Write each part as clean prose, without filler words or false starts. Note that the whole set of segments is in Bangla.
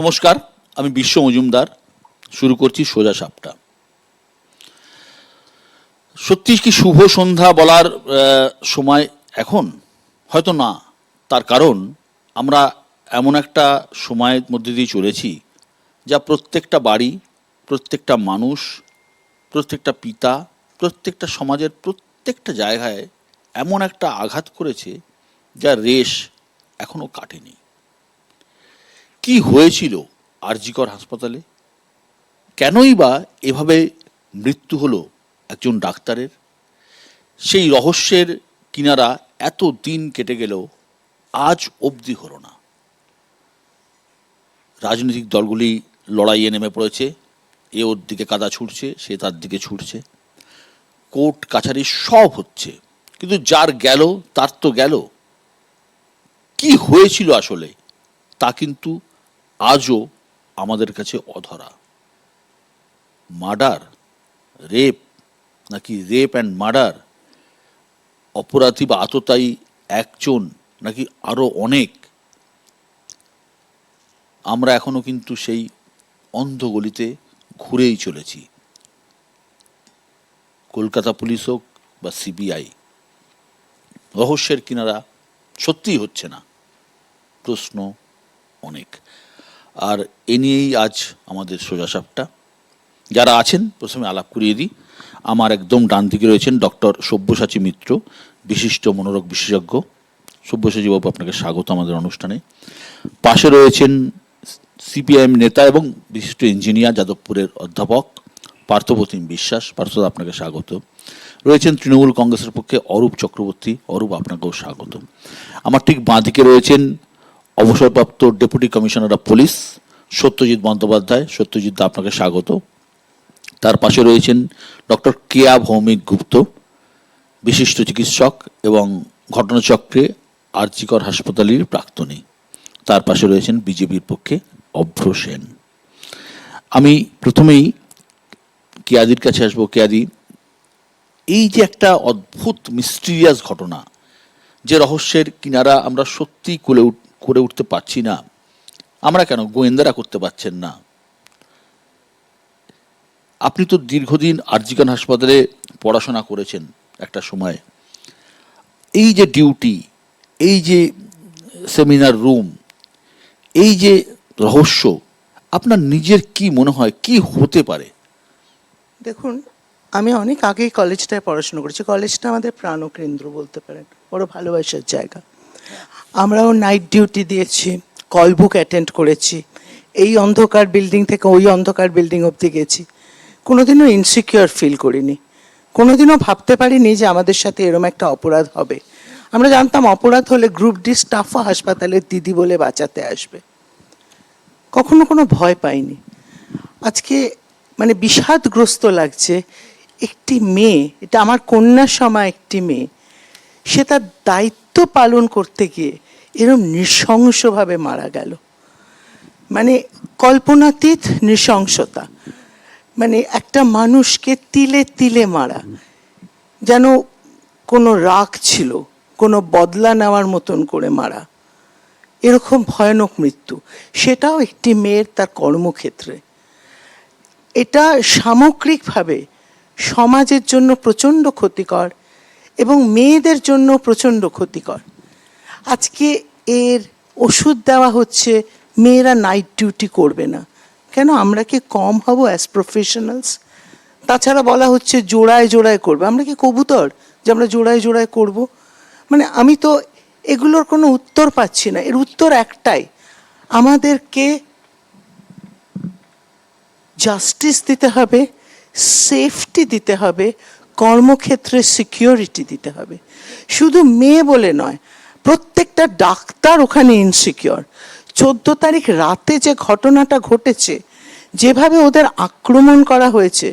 নমস্কার, আমি বিশ্ব মজুমদার। শুরু করছি সোজা সাপটা। সত্যি কি শুভ সন্ধ্যা বলার সময় এখন? হয়তো না। তার কারণ আমরা এমন একটা সময়ের মধ্যে দিয়ে চলেছি যা প্রত্যেকটা বাড়ি, প্রত্যেকটা মানুষ, প্রত্যেকটা পিতা, প্রত্যেকটা সমাজের প্রত্যেকটা জায়গায় এমন একটা আঘাত করেছে যা রেশ এখনো কাটেনি। কি হয়েছিল আরজিকর হাসপাতালে? কেনই বা এভাবে মৃত্যু হলো একজন ডাক্তারের? সেই রহস্যের কিনারা এত দিন কেটে গেলেও আজ অবধি হলো না। রাজনৈতিক দলগুলি লড়াইয়ে নেমে পড়েছে। এ ওর দিকে কাদা ছুটছে, সে তার দিকে ছুটছে। কোর্ট কাছারি সব হচ্ছে, কিন্তু যার গেল তার তো গেল। কি হয়েছিল আসলে তা কিন্তু আজও আমাদের কাছে অধরা। মার্ডার, রেপ, নাকি রেপ অ্যান্ড মার্ডার? অপরাধী বা আততায়ী একজন নাকি আরও অনেক? আমরা এখনো কিন্তু সেই অন্ধগলিতে ঘুরেই চলেছি। কলকাতা পুলিশ হোক বা সিবিআই, রহস্যের কিনারা সত্যিই হচ্ছে না। প্রশ্ন অনেক। আর এ নিয়েই আজ আমাদের সোজাসাপটা। যারা আছেন প্রথমে আলাপ করিয়ে দিই। আমার একদম ডান দিকে রয়েছেন ডক্টর সব্যসাচী মিত্র, বিশিষ্ট মনোরোগ বিশেষজ্ঞ। সব্যসাচী বাবু, আপনাকে স্বাগত আমাদের অনুষ্ঠানে। পাশে রয়েছেন সিপিআইএম নেতা এবং বিশিষ্ট ইঞ্জিনিয়ার, যাদবপুরের অধ্যাপক পার্থপ্রতিম বিশ্বাস। পার্থ, আপনাকে স্বাগত। রয়েছেন তৃণমূল কংগ্রেসের পক্ষে অরূপ চক্রবর্তী। অরূপ, আপনাকেও স্বাগত। আমার ঠিক বাঁ দিকে রয়েছেন অবসরপ্রাপ্ত deputy commissioner of police Satyajit Bandyopadhyay. Satyajit, আপনাকে স্বাগত। তার পাশে রয়েছেন ডক্টর কেয়া ভৌমিক গুপ্ত, বিশিষ্ট চিকিৎসক এবং ঘটনাচক্রে আরজিকর হাসপাতালের প্রাক্তনী। তার পাশে রয়েছেন বিজেপির পক্ষে অভ্র সেন। আমি প্রথমেই কেয়াদির কাছে আসবো। কেয়াদি, এই যে একটা অদ্ভুত মিস্টিরিয়াস ঘটনা, যে রহস্যের কিনারা আমরা সত্যি করে উঠতে পারছি না, আমরা কেন, গোয়েন্দারা করতে পারছেন না? আপনি তো দীর্ঘদিন আরজিকর হাসপাতালে পড়াশোনা করেছেন একটা সময়। এই যে ডিউটি, এই যে সেমিনার রুম, এই যে রহস্য, আপনার নিজের কি মনে হয় কি হতে পারে? দেখুন, আমি অনেক আগেই কলেজটায় পড়াশোনা করেছি। কলেজটা আমাদের প্রাণকেন্দ্র বলতে পারেন, বড় ভালোবাসার জায়গা। আমরাও নাইট ডিউটি দিয়েছি, কল বুক অ্যাটেন্ড করেছি, এই অন্ধকার বিল্ডিং থেকে ওই অন্ধকার বিল্ডিং অবধি গেছি। কোনোদিনও ইনসিকিউর ফিল করিনি, কোনোদিনও ভাবতে পারিনি যে আমাদের সাথে এরম একটা অপরাধ হবে। আমরা জানতাম অপরাধ হলে গ্রুপ ডি স্টাফও হাসপাতালের দিদি বলে বাঁচাতে আসবে। কখনো কোনো ভয় পাইনি। আজকে মানে বিষাদগ্রস্ত লাগছে, একটি মেয়ে, এটা আমার কন্যার সময় একটি মেয়ে, সে তার দায়িত্ব পালন করতে গিয়ে এরম নৃশংসভাবে মারা গেল। মানে কল্পনাতীত নৃশংসতা। মানে একটা মানুষকে তিলে তিলে মারা, যেন কোনো রাগ ছিল, কোনো বদলা নেওয়ার মতন করে মারা। এরকম ভয়ানক মৃত্যু, সেটাও একটি মেয়ের তার কর্মক্ষেত্রে। এটা সামগ্রিকভাবে সমাজের জন্য প্রচণ্ড ক্ষতিকর এবং মেয়েদের জন্য প্রচণ্ড ক্ষতিকর। আজকে এর ওষুধ দেওয়া হচ্ছে মেয়েরা নাইট ডিউটি করবে না। কেন, আমরা কি কম হব অ্যাজ প্রফেশনালস? তাছাড়া বলা হচ্ছে জোড়ায় জোড়ায় করবে। আমরা কি কবুতর যে আমরা জোড়ায় জোড়ায় করব? মানে আমি তো এগুলোর কোনো উত্তর পাচ্ছি না। এর উত্তর একটাই, আমাদেরকে জাস্টিস দিতে হবে, সেফটি দিতে হবে, কর্মক্ষেত্রে সিকিউরিটি দিতে হবে। শুধু মেয়ে বলে নয়, প্রত্যেকটা ডাক্তার ওখানে ইনসিকিউর। 14 তারিখ রাতে যে ঘটনাটা ঘটেছে, যেভাবে ওদের আক্রমণ করা হয়েছে,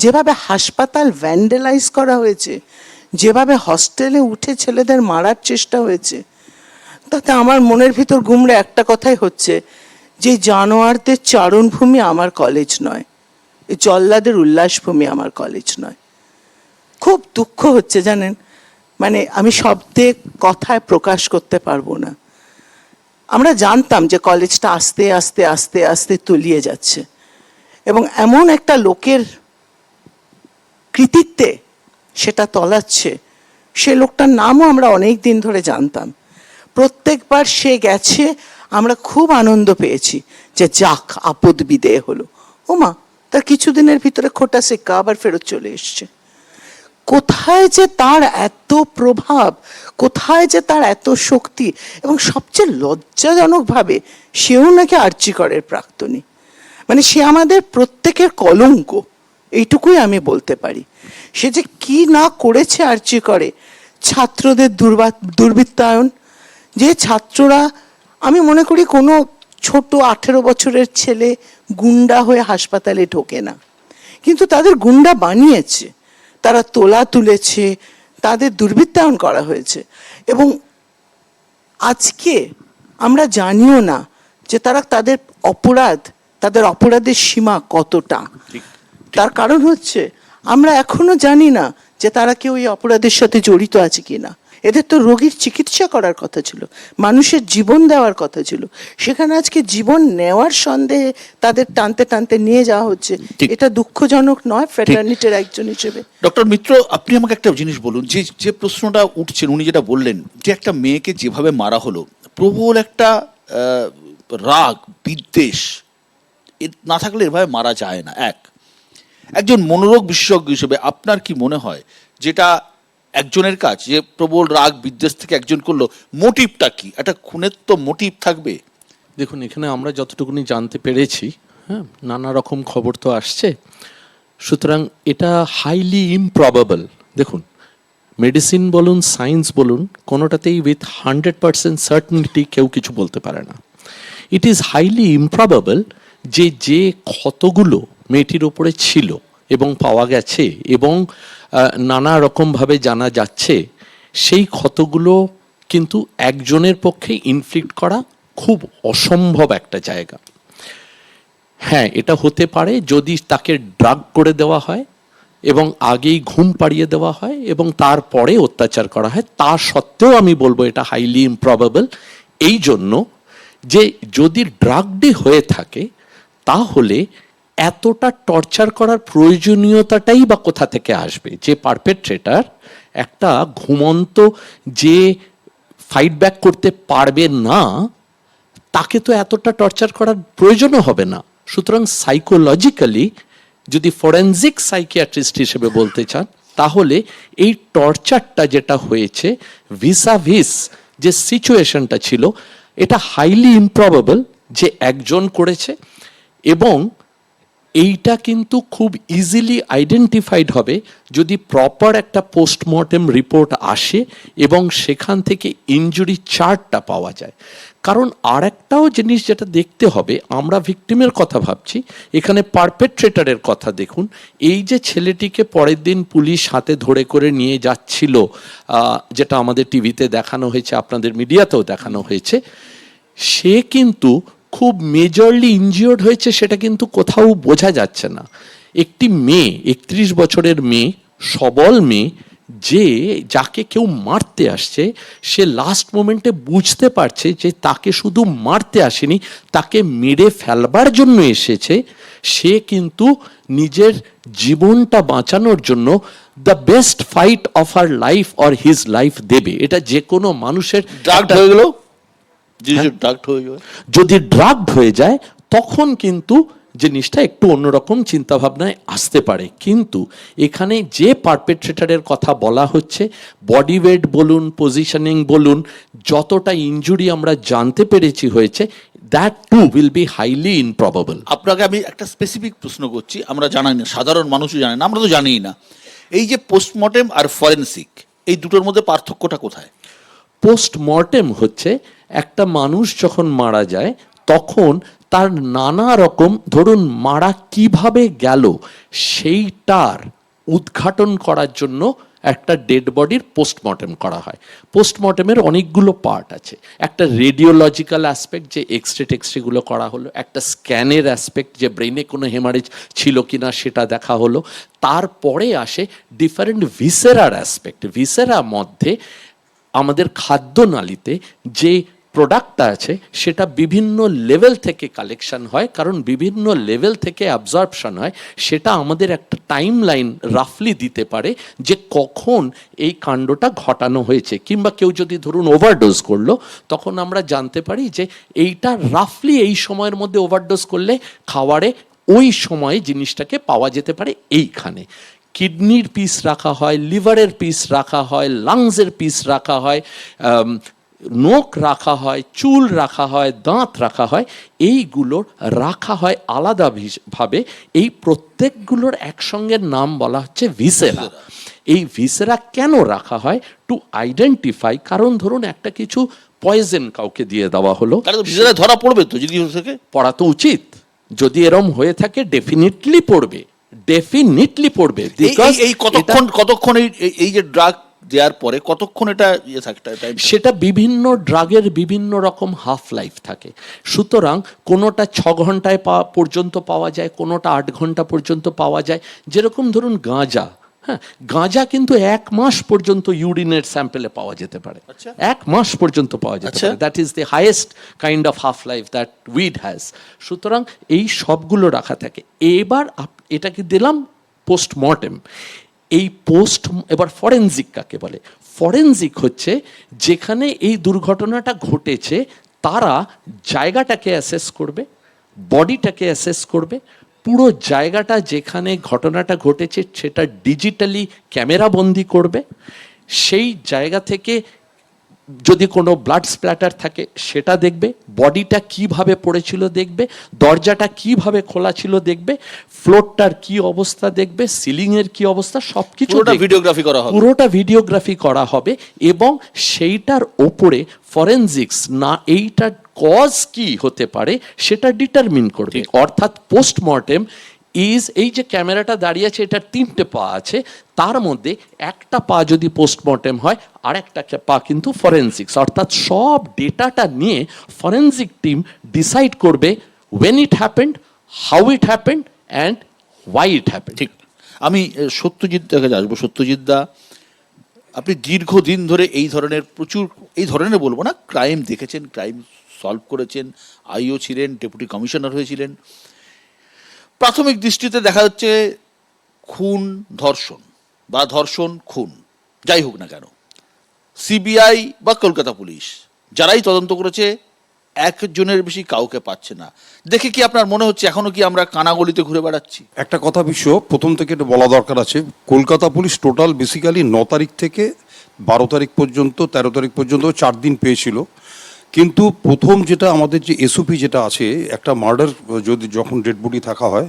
যেভাবে হাসপাতাল ভ্যান্ডেলাইজ করা হয়েছে, যেভাবে হস্টেলে উঠে ছেলেদের মারার চেষ্টা হয়েছে, তাতে আমার মনের ভিতর গুমড়ে একটা কথাই হচ্ছে যে জানোয়ারদের চারণভূমি আমার কলেজ নয়, এই জল্লাদের উল্লাসভূমি আমার কলেজ নয়। খুব দুঃখ হচ্ছে জানেন, মানে আমি শব্দে কথায় প্রকাশ করতে পারবো না। আমরা জানতাম যে কলেজটা আস্তে আস্তে আস্তে আস্তে তলিয়ে যাচ্ছে, এবং এমন একটা লোকের কৃতিত্বে সেটা তলাচ্ছে, সে লোকটার নামও আমরা অনেক দিন ধরে জানতাম। প্রত্যেকবার সে গেছে আমরা খুব আনন্দ পেয়েছি যে যাক আপদ বিদেয় হলো। ওমা, তার কিছুদিনের ভিতরে খোটা সিক্কা আবার ফেরত চলে এসছে। কোথায় যে তার এত প্রভাব, কোথায় যে তার এত শক্তি, এবং সবচেয়ে লজ্জাজনকভাবে সেও নাকি আর্চিকরের প্রাক্তনী। মানে সে আমাদের প্রত্যেকের কলঙ্ক, এইটুকুই আমি বলতে পারি। সে যে কি না করেছে আর্চিকরে, ছাত্রদের দুর্বৃত্তায়ন, যে ছাত্ররা, আমি মনে করি কোনো ছোট 18 বছরের ছেলে গুন্ডা হয়ে হাসপাতালে ঢোকে না, কিন্তু তাদের গুন্ডা বানিয়েছে, তারা তোলা তুলেছে, তাদের দুর্বৃত্তায়ন করা হয়েছে। এবং আজকে আমরা জানিও না যে তারা তাদের অপরাধের সীমা কতটা। তার কারণ হচ্ছে আমরা এখনো জানি না যে তারা কেউ এই অপরাধের সাথে জড়িত আছে কিনা। এদের তো রোগীর চিকিৎসা করার কথা ছিল, মানুষের জীবন দেওয়ার কথা ছিল, সেখানে আজকে জীবন নেওয়ার সন্দেহে তাদের টানতে টানতে নিয়ে যাওয়া হচ্ছে। এটা দুঃখজনক নয় ফ্র্যাটার্নিটির একজন হিসেবে? ডক্টর মিত্র, আপনি আমাকে একটা জিনিস বলুন, যে যে প্রশ্নটা উঠছেন, উনি যেটা বললেন যে একটা মেয়েকে যেভাবে মারা হলো, প্রবল একটা রাগ বিদ্বেষ না থাকলে এভাবে মারা যায় না। একজন মনোরোগ বিশেষজ্ঞ হিসেবে আপনার কি মনে হয় যেটা একজনের কাজ, যে প্রবল রাগ বিদ্বেষ থেকে একজন করলো, মোটিভটা কি? একটা খুনের তো মোটিভ থাকবে। দেখুন, এখানে আমরা যতটুকুনি জানতে পেরেছি, হ্যাঁ, নানা রকম খবর তো আসছে, সুতরাং এটা হাইলি ইমপ্রবাবল। দেখুন, মেডিসিন বলুন, সায়েন্স বলুন, কোনোটাতেই উইথ 100% সার্টেনিটি কেউ কিছু বলতে পারে না। ইট ইজ হাইলি ইমপ্রবাবল যে যে ক্ষতগুলো মেয়েটির ওপরে ছিল এবং পাওয়া গেছে এবং নানা রকমভাবে জানা যাচ্ছে, সেই ক্ষতগুলো কিন্তু একজনের পক্ষে ইনফ্লিক্ট করা খুব অসম্ভব একটা জায়গা। হ্যাঁ, এটা হতে পারে যদি তাকে ড্রাগ করে দেওয়া হয় এবং আগেই ঘুম পাড়িয়ে দেওয়া হয় এবং তারপরে অত্যাচার করা হয়। তা সত্ত্বেও আমি বলবো এটা হাইলি ইমপ্রবাবল, এই জন্য যে যদি ড্রাগডি হয়ে থাকে তাহলে এতটা টর্চার করার প্রয়োজনীয়তাটাই বা কোথা থেকে আসবে? যে পারপেট্রেটার একটা ঘুমন্ত, যে ফাইট ব্যাক করতে পারবে না, তাকে তো এতটা টর্চার করার প্রয়োজনও হবে না। সুতরাং সাইকোলজিক্যালি, যদি ফরেনজিক সাইকিয়াট্রিস্ট হিসেবে বলতে চান, তাহলে এই টর্চারটা যেটা হয়েছে ভিসাভিস যে সিচুয়েশনটা ছিল, এটা হাইলি ইমপ্রবাবল যে একজন করেছে, এবং এইটা কিন্তু খুব ইজিলি আইডেন্টিফাইড হবে যদি প্রপার একটা পোস্টমর্টেম রিপোর্ট আসে এবং সেখান থেকে ইনজুরি চার্টটা পাওয়া যায়। কারণ আর একটাও জিনিস যেটা দেখতে হবে, আমরা ভিকটিমের কথা ভাবছি, এখানে পারপেট্রেটারের কথা দেখুন। এই যে ছেলেটিকে পরের দিন পুলিশ হাতে ধরে করে নিয়ে যাচ্ছিল, যেটা আমাদের টিভিতে দেখানো হয়েছে, আপনাদের মিডিয়াতেও দেখানো হয়েছে, সে কিন্তু খুব মেজরলি ইনজিওর্ড হয়েছে, সেটা কিন্তু কোথাও বোঝা যাচ্ছে না। একটি মেয়ে, 31 বছরের মেয়ে, সবল মেয়ে, যে যাকে কেউ মারতে আসছে, সে লাস্ট মোমেন্টে বুঝতে পারছে যে তাকে শুধু মারতে আসেনি, তাকে মেরে ফেলবার জন্য এসেছে। সে কিন্তু নিজের জীবনটা বাঁচানোর জন্য the best fight of her life or his life দেবে। এটা যে কোনো মানুষের ড্রাগড হয়ে গেল, যদি ড্রাগড হয়ে যায় তখন কিন্তু জিনিসটা একটু অন্যরকম চিন্তা ভাবনায় আসতে পারে। কিন্তু এখানে যে পারপেট্রেটারের কথা বলা হচ্ছে, বডি ওয়েট বলুন, পজিশনিং বলুন, যতটা ইনজুরি আমরা জানতে পেরেছি হয়েছে, that too will be highly improbable. আপনাকে আমি একটা স্পেসিফিক প্রশ্ন করছি, আমরা জানি না, সাধারণ মানুষও জানে না, আমরা তো জানিই না, এই যে পোস্টমর্টেম আর ফরেনসিক, এই দুটোর মধ্যে পার্থক্যটা কোথায়? পোস্টমর্টেম হচ্ছে একটা মানুষ যখন মারা যায় তখন তার নানা রকম, ধরুন মারা কিভাবে গেল সেইটার উদ্ঘাটন করার জন্য একটা ডেড বডির পোস্টমর্টেম করা হয়। পোস্টমর্টেমের অনেকগুলো পার্ট আছে। একটা রেডিওলজিক্যাল অ্যাসপেক্ট, যে এক্সরেগুলো করা হলো, একটা স্ক্যানের অ্যাসপেক্ট, যে ব্রেনে কোনো হেমারেজ ছিল কিনা সেটা দেখা হলো, তারপরে আসে ডিফারেন্ট ভিসেরার অ্যাসপেক্ট। ভিসেরা মধ্যে আমাদের খাদ্যনালীতে যে প্রোডাক্টটা আছে সেটা বিভিন্ন লেভেল থেকে কালেকশন হয়, কারণ বিভিন্ন লেভেল থেকে অ্যাবজর্পশন হয়, সেটা আমাদের একটা টাইম লাইন রাফলি দিতে পারে যে কখন এই কাণ্ডটা ঘটানো হয়েছে। কিংবা কেউ যদি ধরুন ওভারডোজ করলো, তখন আমরা জানতে পারি যে এইটা রাফলি এই সময়ের মধ্যে ওভারডোজ করলে খাবারে ওই সময়ে জিনিসটাকে পাওয়া যেতে পারে এইখানে। কিডনির পিস রাখা হয়, লিভারের পিস রাখা হয়, লাংসের পিস রাখা হয়, নখ রাখা হয়, চুল রাখা হয়, দাঁত রাখা হয়, এইগুলোর রাখা হয় আলাদা ভাবে। এই প্রত্যেকগুলোর একসঙ্গে নাম বলা হচ্ছে ভিসেরা। এই ভিসেরা কেন রাখা হয়? টু আইডেন্টিফাই, কারণ ধরুন একটা কিছু পয়জন কাউকে দিয়ে দেওয়া হলো, ভিসেরা ধরা পড়বে তো, যদি থেকে পড়া তো উচিত। যদি এরম হয়ে থাকে ডেফিনেটলি পড়বে, ডেফিনেটলি পড়বে। এই কতক্ষণ এই যে ড্রাগ দেওয়ার পরে কতক্ষণ এটা ইয়ে থাকে? সেটা বিভিন্ন ড্রাগের বিভিন্ন রকম হাফ লাইফ থাকে। সুতরাং কোনোটা 6 ঘন্টায় পর্যন্ত পাওয়া যায়, কোনোটা 8 ঘন্টা পর্যন্ত পাওয়া যায়। যেরকম ধরুন গাঁজা, হ্যাঁ, গাঁজা কিন্তু 1 মাস পর্যন্ত ইউরিনের স্যাম্পেলে পাওয়া যেতে পারে। 1 মাস পর্যন্ত পাওয়া যেতে পারে। That is the highest kind of half life that weed has. সুতরাং এই সবগুলো রাখা থাকে। এবার এটাকে দিলাম পোস্টমর্টেম। এই এবার ফরেনজিক কাকে বলে? ফরেনজিক হচ্ছে যেখানে এই দুর্ঘটনাটা ঘটেছে তারা জায়গাটাকে অ্যাসেস করবে, বডিটাকে অ্যাসেস করবে, পুরো জায়গাটা যেখানে ঘটনাটা ঘটেছে সেটা ডিজিটালি ক্যামেরা বন্দি করবে। সেই জায়গা থেকে যদি কোনো ব্লাড স্প্ল্যাটার থাকে সেটা দেখবে, বডিটা কিভাবে পড়েছিল দেখবে, দরজাটা কিভাবে খোলা ছিল দেখবে, ফ্লোরটার কি অবস্থা দেখবে, সিলিং এর কি অবস্থা, সবকিছু পুরোটা ভিডিওগ্রাফি করা হবে। এবং সেইটার ওপরে ফরেনজিক্স না এইটার কজ কি হতে পারে সেটা ডিটারমিন করবে। অর্থাৎ পোস্টমর্টেম এই যে ক্যামেরাটা দাঁড়িয়ে আছে, এটার 3টে পা আছে, তার মধ্যে একটা পা যদি পোস্টমর্টেম হয়, আর একটা পা কিন্তু ফরেনসিক্স। অর্থাৎ সব ডেটাটা নিয়ে ফরেনসিক টিম ডিসাইড করবে when it happened, how it happened and why it happened. ঠিক। আমি সত্যজিৎ দাকে আসবো। সত্যজিৎ দা, আপনি দীর্ঘদিন ধরে এই ধরনের এই ধরনের বলবো না, ক্রাইম দেখেছেন, ক্রাইম সলভ করেছেন, আইও ছিলেন, ডেপুটি কমিশনার হয়েছিলেন। প্রাথমিক দৃষ্টিতে দেখা যাচ্ছে খুন ধর্ষণ বা ধর্ষণ খুন যাই হোক না কেন, সিবিআই বা কলকাতা পুলিশ যারাই তদন্ত করেছে একজনের বেশি কাউকে পাচ্ছে না। দেখে কি আপনার মনে হচ্ছে এখনো কি আমরা কানাগলিতে ঘুরে বেড়াচ্ছি? একটা কথা প্রথম থেকে এটা বলা দরকার আছে, কলকাতা পুলিশ টোটাল বেসিক্যালি 9 তারিখ থেকে 12 তারিখ পর্যন্ত 13 তারিখ পর্যন্ত 4 দিন পেয়েছিল। কিন্তু প্রথম যেটা আমাদের যে এসওপি যেটা আছে, একটা মার্ডার যখন ডেড বডি থাকা হয়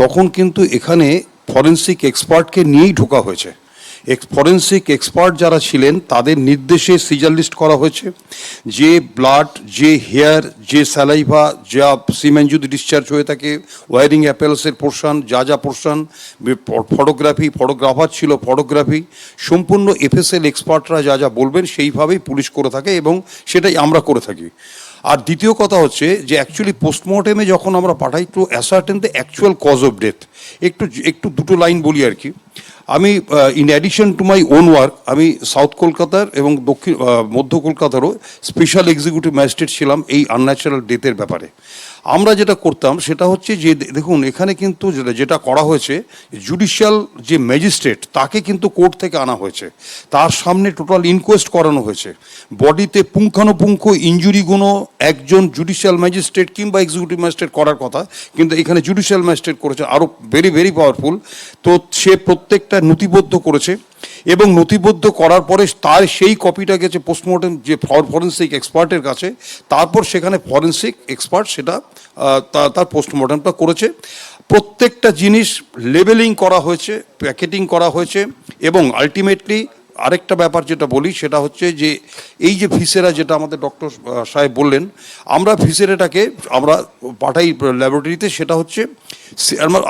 তখন কিন্তু এখানে ফরেনসিক এক্সপার্টকে নিয়েই ঢোকা হয়েছে। ফরেনসিক এক্সপার্ট যারা ছিলেন তাদের নির্দেশে সিজার লিস্ট করা হয়েছে। যে ব্লাড, যে হেয়ার, যে স্যালাইভা, যা সিমেন্ট যদি ডিসচার্জ হয়ে থাকে, ওয়ারিং অ্যাপেলসের পোর্শন, যা পোর্শন, ফটোগ্রাফার ছিল ফটোগ্রাফি, সম্পূর্ণ এফএসএল এক্সপার্টরা যা বলবেন সেইভাবেই পুলিশ করে থাকে এবং সেটাই আমরা করে থাকি। আর দ্বিতীয় কথা হচ্ছে যে অ্যাকচুয়ালি পোস্টমর্টেমে যখন আমরা পাঠাই to ascertain the actual cause of death, একটু দুটো লাইন বলি আর কি। আমি in addition to my own work, আমি সাউথ কলকাতার এবং মধ্য কলকাতারও স্পেশাল এক্সিকিউটিভ ম্যাজিস্ট্রেট ছিলাম এই আনন্যাচারাল ডেথের ব্যাপারে। আমরা যেটা করতাম সেটা হচ্ছে যে দেখুন এখানে কিন্তু যেটা করা হয়েছে, জুডিশিয়াল যে ম্যাজিস্ট্রেট তাকে কিন্তু কোর্ট থেকে আনা হয়েছে, তার সামনে টোটাল ইনকোয়েস্ট করানো হয়েছে, বডিতে পুঙ্খানুপুঙ্খ ইঞ্জুরিগুলো একজন জুডিশিয়াল ম্যাজিস্ট্রেট কিংবা এক্সিকিউটিভ ম্যাজিস্ট্রেট করার কথা, কিন্তু এখানে জুডিশিয়াল ম্যাজিস্ট্রেট করেছে, আরও ভেরি পাওয়ারফুল। তো সে প্রত্যেকটা নথিবদ্ধ করেছে এবং নথিবদ্ধ করার পরে তার সেই কপিটা গেছে পোস্টমর্টেম যে ফরেনসিক এক্সপার্টের কাছে, তারপর সেখানে ফরেনসিক এক্সপার্ট সেটা তার পোস্টমর্টেমটা করেছে। প্রত্যেকটা জিনিস লেবেলিং করা হয়েছে, প্যাকেটিং করা হয়েছে এবং আলটিমেটলি আরেকটা ব্যাপার যেটা বলি সেটা হচ্ছে যে এই যে ভিসেরা যেটা আমাদের ডক্টর সাহেব বললেন, আমরা ভিসেরাটাকে আমরা পাঠাই ল্যাবরেটরিতে, সেটা হচ্ছে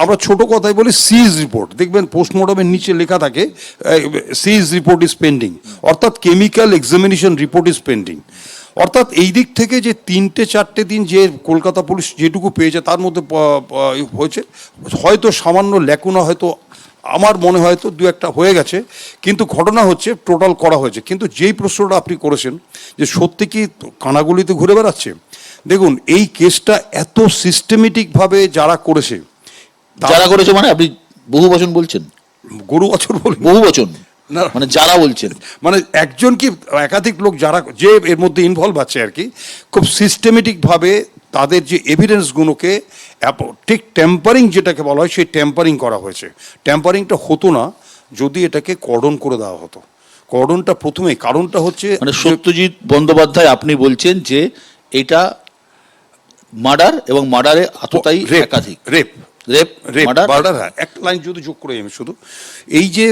আমরা ছোট কথায় বলি সিজ রিপোর্ট। দেখবেন পোস্টমর্টমের নিচে লেখা থাকে সিজ রিপোর্ট ইজ পেন্ডিং, অর্থাৎ chemical examination report is pending. অর্থাৎ এই দিক থেকে যে 3-4 দিন যে কলকাতা পুলিশ যেটুকু পেয়েছে তার মধ্যে হয়েছে, হয়তো সামান্য ল্যাকুনা হয়তো আমার মনে হয় তো দু একটা হয়ে গেছে, কিন্তু ঘটনা হচ্ছে টোটাল করা হয়েছে। কিন্তু যেই প্রশ্নটা আপনি করেছেন যে সত্যি কি কানাগুলিতে ঘুরে বেড়াচ্ছে, দেখুন এই কেসটা এত সিস্টেমেটিকভাবে যারা করেছে, যারা করেছে মানে আপনি বহু বচন বলছেন, গরু বছর বলে বহু বচন না, মানে যারা বলছেন, মানে একজন কি একাধিক লোক যারা যে এর মধ্যে ইনভলভ আছে আর কি, খুব সিস্টেমেটিকভাবে তাদের যে এভিডেন্সগুলোকে ঠিক টেম্পারিং যেটাকে বলা হয় সেই টেম্পারিং করা হয়েছে। টেম্পারিংটা হতো না যদি এটাকে কর্ডন করে দেওয়া হতো। কর্ডনটা প্রথমে কারণটা হচ্ছে মানে সত্যজিৎ বন্দ্যোপাধ্যায় আপনি বলছেন যে এটা মার্ডার এবং মার্ডারে আততায়ী একাধিক রেপ রেপ মার্ডার। হ্যাঁ, একটা লাইন যদি যোগ করে আমি শুধু এই যে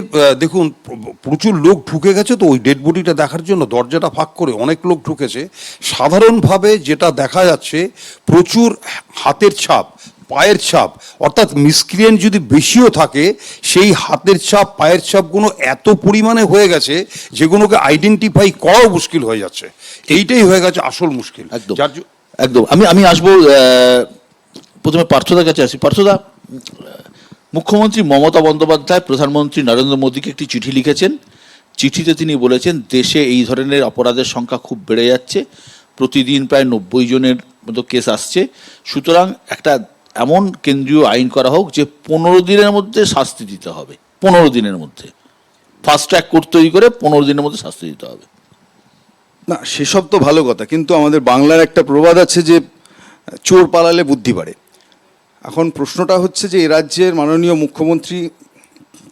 দেখুন প্রচুর লোক ঢুকে গেছে তো ওই ডেড বডিটা দেখার জন্য দরজাটা ফাঁক করে অনেক লোক ঢুকেছে। সাধারণভাবে যেটা দেখা যাচ্ছে প্রচুর হাতের ছাপ, পায়ের ছাপ, অর্থাৎ মিসক্রিয়েন্ট যদি বেশিও থাকে সেই হাতের ছাপ পায়ের ছাপগুলো এত পরিমাণে হয়ে গেছে যেগুলোকে আইডেন্টিফাই করাও মুশকিল হয়ে যাচ্ছে। এইটাই হয়ে গেছে আসল মুশকিল। একদম একদম। আমি আসবো প্রথমে পার্থদার কাছে আসি। পার্থদা, মুখ্যমন্ত্রী মমতা বন্দ্যোপাধ্যায় প্রধানমন্ত্রী নরেন্দ্র মোদীকে একটি চিঠি লিখেছেন। চিঠিতে তিনি বলেছেন দেশে এই ধরনের অপরাধের সংখ্যা খুব বেড়ে যাচ্ছে, প্রতিদিন প্রায় 90 জনের মতো কেস আসছে, সুতরাং একটা এমন কেন্দ্রীয় আইন করা হোক যে 15 দিনের মধ্যে শাস্তি দিতে হবে। 15 দিনের মধ্যে ফাস্ট ট্র্যাক কোর্ট তৈরি করে 15 দিনের মধ্যে শাস্তি দিতে হবে। না, সেসব তো ভালো কথা, কিন্তু আমাদের বাংলার একটা প্রবাদ আছে যে চোর পালালে বুদ্ধি বাড়ে। এখন প্রশ্নটা হচ্ছে যে এ রাজ্যের মাননীয় মুখ্যমন্ত্রী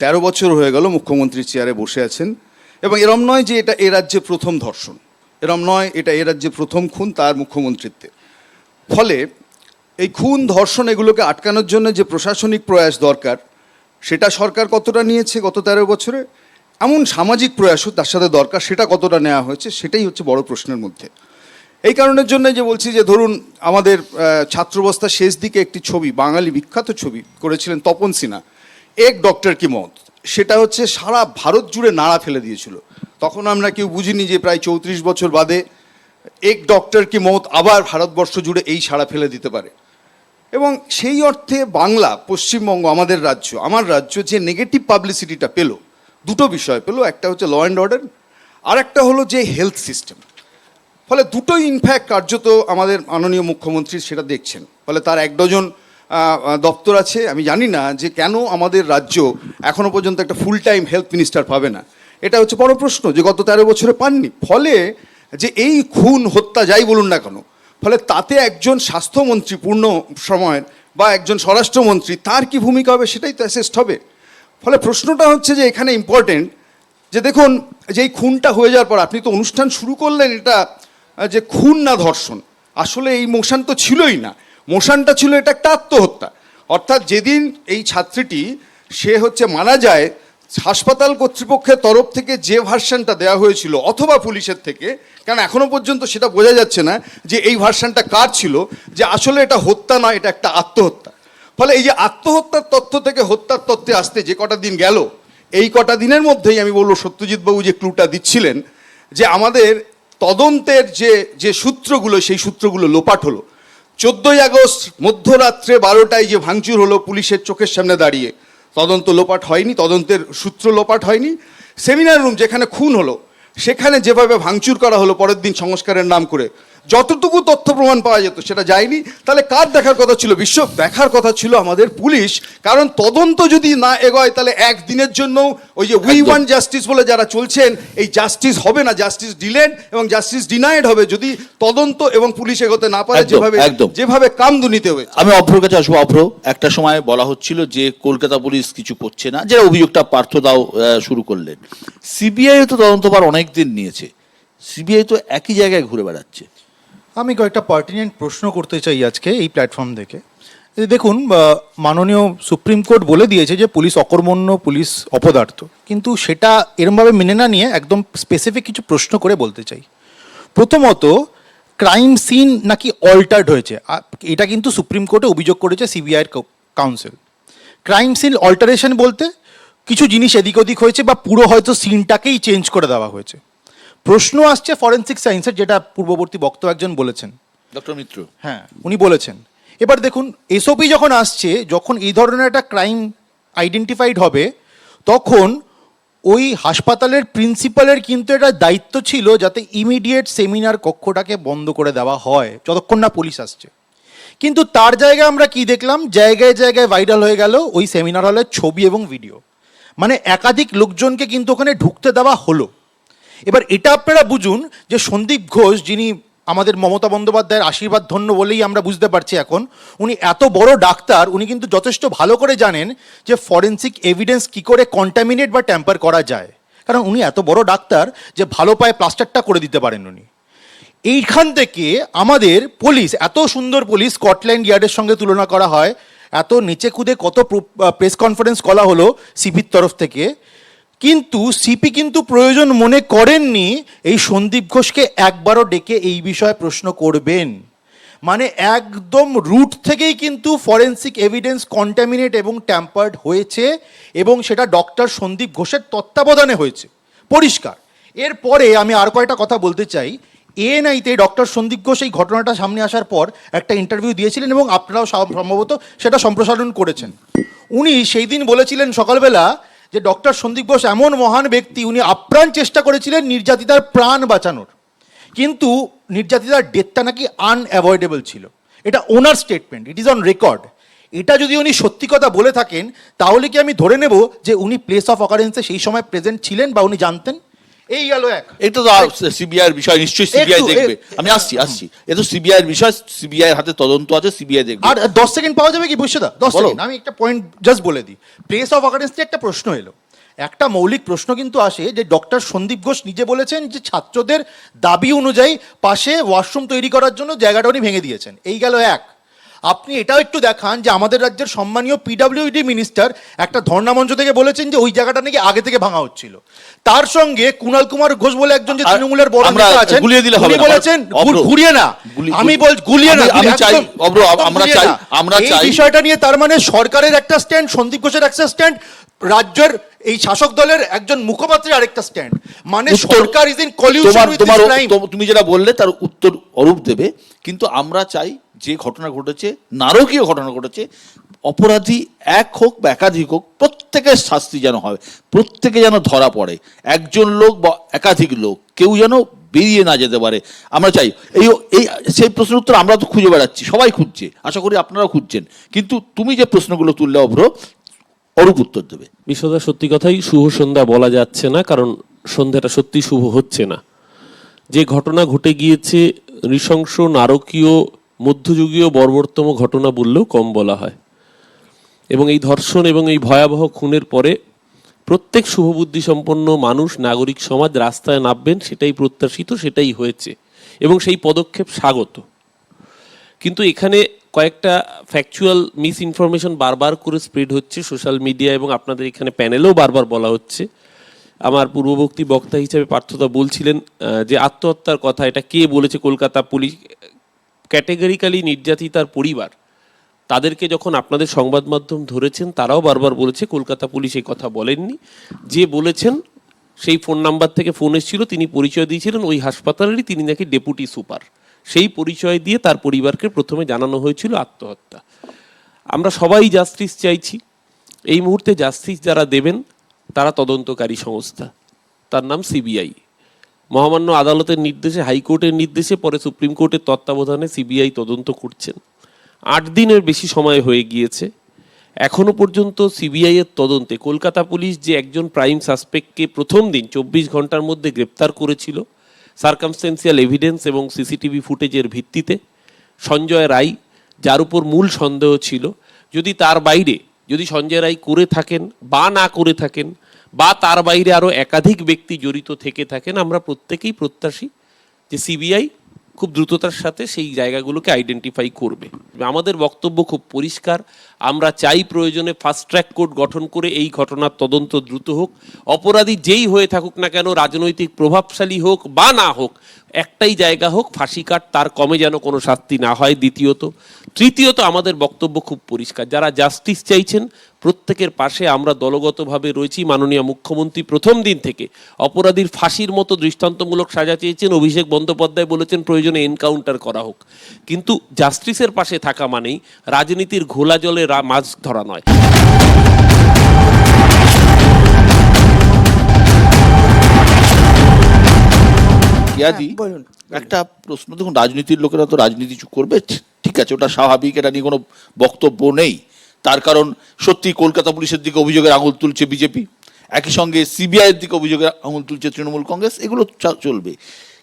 13 বছর হয়ে গেল মুখ্যমন্ত্রীর চেয়ারে বসে আছেন, এবং এরম নয় যে এটা এ রাজ্যে প্রথম ধর্ষণ, এরম নয় এটা এ রাজ্যে প্রথম খুন তার মুখ্যমন্ত্রীত্বে। ফলে এই খুন ধর্ষণ এগুলোকে আটকানোর জন্য যে প্রশাসনিক প্রয়াস দরকার সেটা সরকার কতটা নিয়েছে গত 13 বছরে, এমন সামাজিক প্রয়াসও তার সাথে দরকার সেটা কতটা নেওয়া হয়েছে, সেটাই হচ্ছে বড় প্রশ্নের মধ্যে। এই কারণের জন্য যে বলছি যে ধরুন আমাদের ছাত্রাবস্থার শেষ দিকে একটি ছবি, বাঙালি বিখ্যাত ছবি করেছিলেন তপন সিনহা, এক ডক্টর কি মত, সেটা হচ্ছে সারা ভারত জুড়ে নাড়া ফেলে দিয়েছিল। তখন আমরা কেউ বুঝিনি যে প্রায় 34 বছর বাদে এক ডক্টর কি মত আবার ভারতবর্ষ জুড়ে এই সাড়া ফেলে দিতে পারে। এবং সেই অর্থে বাংলা, পশ্চিমবঙ্গ, আমাদের রাজ্য, আমার রাজ্য যে নেগেটিভ পাবলিসিটিটা পেল, দুটো বিষয় পেল, একটা হচ্ছে ল অ্যান্ড অর্ডার, আর একটা হলো যে হেলথ সিস্টেম। ফলে দুটোই ইনফ্যাক্ট কার্যত আমাদের মাননীয় মুখ্যমন্ত্রী সেটা দেখছেন। ফলে তার 1 ডজন দপ্তর আছে। আমি জানি না যে কেন আমাদের রাজ্য এখনো পর্যন্ত একটা ফুল টাইম হেলথ মিনিস্টার পাবে না, এটা হচ্ছে বড় প্রশ্ন যে গত 13 বছরে পাননি। ফলে যে এই খুন হত্যা যাই বলুন না কেন, ফলে তাতে একজন স্বাস্থ্যমন্ত্রী পূর্ণ সময়ের বা একজন স্বরাষ্ট্রমন্ত্রী তার কি ভূমিকা হবে সেটাই তো অ্যাসেসড হবে। ফলে প্রশ্নটা হচ্ছে যে এখানে ইম্পর্টেন্ট যে দেখুন যে এই খুনটা হয়ে যাওয়ার পর আপনি তো অনুষ্ঠান শুরু করলেন এটা যে খুন না ধর্ষণ, আসলে এই মোশন তো ছিলই না, মোশনটা ছিল এটা একটা আত্মহত্যা। অর্থাৎ যেদিন এই ছাত্রীটি সে হচ্ছে মারা যায়, হাসপাতাল কর্তৃপক্ষের তরফ থেকে যে ভার্সনটা দেওয়া হয়েছিল অথবা পুলিশের থেকে, কারণ এখনো পর্যন্ত সেটা বোঝা যাচ্ছে না যে এই ভার্সনটা কার ছিল, যে আসলে এটা হত্যা নয়, এটা একটা আত্মহত্যা। ফলে এই যে আত্মহত্যার তথ্য থেকে হত্যার তথ্যে আসতে যে কটা দিন গেল, এই কটা দিনের মধ্যেই আমি বলবো সত্যজিৎবাবু যে ক্লুটা দিচ্ছিলেন যে আমাদের তদন্তের যে সূত্রগুলো, সেই সূত্রগুলো লোপাট হলো। 14ই আগস্ট মধ্যরাত্রে 12টায় যে ভাঙচুর হলো পুলিশের চোখের সামনে দাঁড়িয়ে, তদন্ত লোপাট হয়নি, তদন্তের সূত্র লোপাট হয়নি। সেমিনার রুম যেখানে খুন হলো সেখানে যেভাবে ভাঙচুর করা হলো পরের দিন সংস্কারের নাম করে, যতটুকু তথ্য প্রমাণ পাওয়া যেত সেটা যায়নি। তাহলে কার দেখার কথা ছিল? বিশ্ব দেখার কথা ছিল আমাদের পুলিশ। কারণ তদন্ত যদি না এগোয় তাহলে একদিনের জন্য ওই যে উই ওয়ান্ট জাস্টিস বলে যারা চলছেন, এই জাস্টিস হবে না, জাস্টিস ডিলেড এবং জাস্টিস ডিনাইড হবে যদি তদন্ত এবং পুলিশ এগোতে না পারে, যেভাবে কামদুনিতে হয়েছে। আমি অভ্রর কাছে আসবো। অভ্র, একটা সময় বলা হচ্ছিল যে কলকাতা পুলিশ কিছু করছে না, যে অভিযোগটা পার্থদাও শুরু করলেন। সিবিআই তো তদন্তভার অনেক দিন নিয়েছে, সিবিআই তো একই জায়গায় ঘুরে বেড়াচ্ছে। আমি কয়েকটা পার্টিনেন্ট প্রশ্ন করতে চাই আজকে এই প্ল্যাটফর্ম থেকে। দেখুন, মাননীয় সুপ্রিম কোর্ট বলে দিয়েছে যে পুলিশ অকর্মণ্য, পুলিশ অপদার্থ, কিন্তু সেটা এরমভাবে মেনে না নিয়ে একদম স্পেসিফিক কিছু প্রশ্ন করে বলতে চাই। প্রথমত, ক্রাইম সিন নাকি অল্টার্ড হয়েছে, এটা কিন্তু সুপ্রিম কোর্টে অভিযোগ করেছে সিবিআইয়ের কাউন্সিল। ক্রাইম সিন অল্টারেশন বলতে কিছু জিনিস এদিক ওদিক হয়েছে বা পুরো হয়তো সিনটাকেই চেঞ্জ করে দেওয়া হয়েছে। প্রশ্ন আসছে ফরেন্সিক সায়েন্সের, যেটা পূর্ববর্তী বক্তা একজন বলেছেন, ডক্টর মিত্র, হ্যাঁ উনি বলেছেন। এবার দেখুন এসওপি যখন আসছে, যখন এই ধরনের একটা ক্রাইম আইডেন্টিফাইড হবে তখন ওই হাসপাতালের প্রিন্সিপালের কিন্তু এটা দায়িত্ব ছিল যাতে ইমিডিয়েট সেমিনার কক্ষটাকে বন্ধ করে দেওয়া হয় যতক্ষণ না পুলিশ আসছে। কিন্তু তার জায়গায় আমরা কি দেখলাম, জায়গায় জায়গায় ভাইরাল হয়ে গেল ওই সেমিনার হলের ছবি এবং ভিডিও, মানে একাধিক লোকজনকে কিন্তু ওখানে ঢুকতে দেওয়া হলো। এবার এটা আপনারা বুঝুন যে সন্দীপ ঘোষ, যিনি আমাদের মমতা বন্দ্যোপাধ্যায়ের আশীর্বাদ ধন্য বলেই আমরা বুঝতে পারছি এখন, উনি এত বড় ডাক্তার, উনি কিন্তু যথেষ্ট ভালো করে জানেন যে ফরেন্সিক এভিডেন্স কি করে কন্টামিনেট বা ট্যাম্পার করা যায়, কারণ উনি এত বড় ডাক্তার যে ভালো পায়ে প্লাস্টারটা করে দিতে পারেন উনি। এইখান থেকে আমাদের পুলিশ, এত সুন্দর পুলিশ, স্কটল্যান্ড ইয়ার্ডের সঙ্গে তুলনা করা হয়, এত নিচে কুদে কত প্রেস কনফারেন্স করা হলো সিপির তরফ থেকে, কিন্তু সিপি কিন্তু প্রয়োজন মনে করেননি এই সন্দীপ ঘোষকে একবারও ডেকে এই বিষয়ে প্রশ্ন করবেন। মানে একদম রুট থেকেই কিন্তু ফরেন্সিক এভিডেন্স কন্টামিনেট এবং ট্যাম্পার্ড হয়েছে, এবং সেটা ডক্টর সন্দীপ ঘোষের তত্ত্বাবধানে হয়েছে, পরিষ্কার। এরপরে আমি আর কয়েকটা কথা বলতে চাই। এএনআইতে ডক্টর সন্দীপ ঘোষ এই ঘটনাটা সামনে আসার পর একটা ইন্টারভিউ দিয়েছিলেন এবং আপনারাও সম্ভবত সেটা সম্প্রসারণ করেছেন। উনি সেই দিন বলেছিলেন সকালবেলা যে ডক্টর সন্দীপ ঘোষ এমন মহান ব্যক্তি, উনি আপ্রাণ চেষ্টা করেছিলেন নির্যাতিতার প্রাণ বাঁচানোর, কিন্তু নির্যাতিতার ডেথটা নাকি আনঅ্যাভয়েডেবল ছিল। এটা ওনার statement, it is on record. এটা যদি উনি সত্যি কথা বলে থাকেন তাহলে কি আমি ধরে নেব যে উনি প্লেস অফ অকারেন্সে সেই সময় প্রেজেন্ট ছিলেন বা উনি জানতেন? এই গেল এক। এটা তো সিবিআই এর বিষয়, নিশ্চয়ই সিবিআই দেখবে। আমি আসছি, এটা তো সিবিআই এর বিষয়, সিবিআই এর হাতে তদন্ত আছে, সিবিআই দেখবে। আর 10 সেকেন্ড পাওয়া যাবে কি বৈশ্যদা? 10 সেকেন্ড আমি একটা পয়েন্ট জাস্ট বলে দিই। প্লেস অফ অকারেন্স নিয়ে একটা প্রশ্ন এলো, একটা মৌলিক প্রশ্ন কিন্তু আসে যে ডক্টর সন্দীপ ঘোষ নিজে বলেছেন যে ছাত্রদের দাবি অনুযায়ী পাশে ওয়াশরুম তৈরি করার জন্য জায়গাটা উনি ভেঙে দিয়েছেন। এই গেল এক। আপনি এটাও একটু দেখান যে আমাদের রাজ্যের সম্মানীয় পিডব্লিউডি মিনিস্টার একটা ধর্ণা মঞ্চ থেকে বলেছেন যে ওই জায়গাটা নাকি আগে থেকে ভাঙা হচ্ছিল। তার সঙ্গে কুণাল কুমার ঘোষ বলে একজন যে তৃণমূলের বড় নেতা আছেন, গুলিয়ে দিলে হবে উনি বলেছেন ঘুরিয়ে না, আমি বল গুলিয়ে না, আমি চাই আমরা চাই এই বিষয়টা নিয়ে তার মানে সরকারের একটা স্ট্যান্ড, সন্দীপ ঘোষের একটা স্ট্যান্ড, রাজ্যের এই শাসক দলের একজন মুখপাত্রের আরেকটা স্ট্যান্ড, মানে সরকার is in collusion with this crime. তুমি যেটা বললে তার উত্তর অরূপ দেবে, কিন্তু আমরা চাই যে ঘটনা ঘটেছে, নারকীয় ঘটনা ঘটেছে, অপরাধী এক হোক বা একাধিক হোক, প্রত্যেকের শাস্তি যেন হয়, প্রত্যেকে যেন ধরা পড়ে, একজন লোক বা একাধিক লোক কেউ যেন বেরিয়ে না যেতে পারে। আমরা চাই এই সেই প্রশ্নের উত্তর আমরা তো খুঁজে বেড়াচ্ছি, সবাই খুঁজছে, আশা করি আপনারাও খুঁজছেন, কিন্তু তুমি যে প্রশ্নগুলো তুললে অভ্র, অরূপ উত্তর দেবে। বিশ্বদা, সত্যি কথাই শুভ সন্ধ্যা বলা যাচ্ছে না, কারণ সন্ধ্যাটা সত্যি শুভ হচ্ছে না। যে ঘটনা ঘটে গিয়েছে নৃশংস, নারকীয়, মধ্যযুগীয় বর্বরতম ঘটনা বললেও কম বলা হয়। এবং এই ধর্ষণ এবং এই ভয়াবহ খুনের পরে প্রত্যেক শুভবুদ্ধি সম্পন্ন মানুষ, নাগরিক সমাজ রাস্তায় নামবেন, সেটাই প্রত্যাশিত, সেটাই হয়েছে, এবং সেই পদক্ষেপ স্বাগত। কিন্তু এখানে কয়েকটা ফ্যাকচুয়াল মিস ইনফরমেশন বারবার করে স্প্রেড হচ্ছে সোশ্যাল মিডিয়া, এবং আপনাদের এখানে প্যানেলেও বারবার বলা হচ্ছে। আমার পূর্ববর্তী বক্তা হিসেবে পার্থদা বলছিলেন যে আত্মহত্যার কথা, এটা কে বলেছে? কলকাতা পুলিশ। ক্যাটেগরিক্যালি নির্যাতিতার পরিবার, তাদেরকে যখন আপনাদের সংবাদ মাধ্যম ধরেছেন তারাও বারবার বলেছে কলকাতা পুলিশ এই কথা বলেননি। যে বলেছেন সেই ফোন নাম্বার থেকে ফোন এসেছিল, তিনি পরিচয় দিয়েছিলেন ওই হাসপাতালেরই, তিনি নাকি ডেপুটি সুপার। সেই পরিচয় দিয়ে তার পরিবারকে প্রথমে জানানো হয়েছিল আত্মহত্যা। আমরা সবাই জাস্টিস চাইছি। এই মুহূর্তে জাস্টিস যারা দেবেন তারা তদন্তকারী সংস্থা, তার নাম সিবিআই। মহামান্য আদালতের নির্দেশে, হাইকোর্টের নির্দেশে, পরে সুপ্রিম কোর্টের তত্ত্বাবধানে সিবিআই তদন্ত করছেন। 8 দিনের বেশি সময় হয়ে গিয়েছে, এখনো পর্যন্ত সিবিআই এর তদন্তে কলকাতা পুলিশ যে একজন প্রাইম সাসপেক্টকে প্রথম দিন 24 ঘন্টার মধ্যে গ্রেপ্তার করেছিল সার্কামস্টেন্সিয়াল এভিডেন্স এবং সিসিটিভি ফুটেজের ভিত্তিতে, সঞ্জয় রায় যার উপর মূল সন্দেহ ছিল, যদি তার বাইরে, যদি সঞ্জয় রায় করে থাকেন বা না করে থাকেন, বা তার বাইরে আরও একাধিক ব্যক্তি জড়িত থেকে থাকেন, আমরা প্রত্যেকেই প্রত্যাশী যে সিবিআই খুব দ্রুততার সাথে সেই জায়গাগুলোকে আইডেন্টিফাই করবে। আমাদের বক্তব্য খুব পরিষ্কার, আমরা চাই প্রয়োজনে ফাস্ট ট্র্যাক কোর্ট গঠন করে এই ঘটনার তদন্ত দ্রুত হোক। অপরাধী যেই হয়ে থাকুক না কেন, রাজনৈতিক প্রভাবশালী হোক বা না হোক, একটাই জায়গা হোক, ফাঁসি কাট, তার কমে যেন কোনো শাস্তি না হয়। তৃতীয়ত আমাদের বক্তব্য খুব পরিষ্কার, যারা জাস্টিস চাইছেন প্রত্যেকের পাশে আমরা দলগতভাবে রয়েছি। মাননীয় মুখ্যমন্ত্রী প্রথম দিন থেকে অপরাধীর ফাঁসির মতো দৃষ্টান্তমূলক সাজা চেয়েছেন। অভিষেক বন্দ্যোপাধ্যায় বলেছেন প্রয়োজনে এনকাউন্টার করা হোক, কিন্তু জাস্টিসের পাশে থাকা মানেই রাজনীতির ঘোলা জলে মাছ ধরা নয়। কেয়াদি বলুন। একটা প্রশ্ন, দেখুন রাজনীতির লোকেরা তো রাজনীতি করবে, ঠিক আছে, ওটা স্বাভাবিক, এটা নিয়ে কোনো বক্তব্য নেই। তার কারণ সত্যি কলকাতা পুলিশের দিকে অভিযোগের আঙুল তুলছে বিজেপি, একই সঙ্গে সিবিআইয়ের দিকে অভিযোগের আঙুল তুলছে তৃণমূল কংগ্রেস, এগুলো চলবে।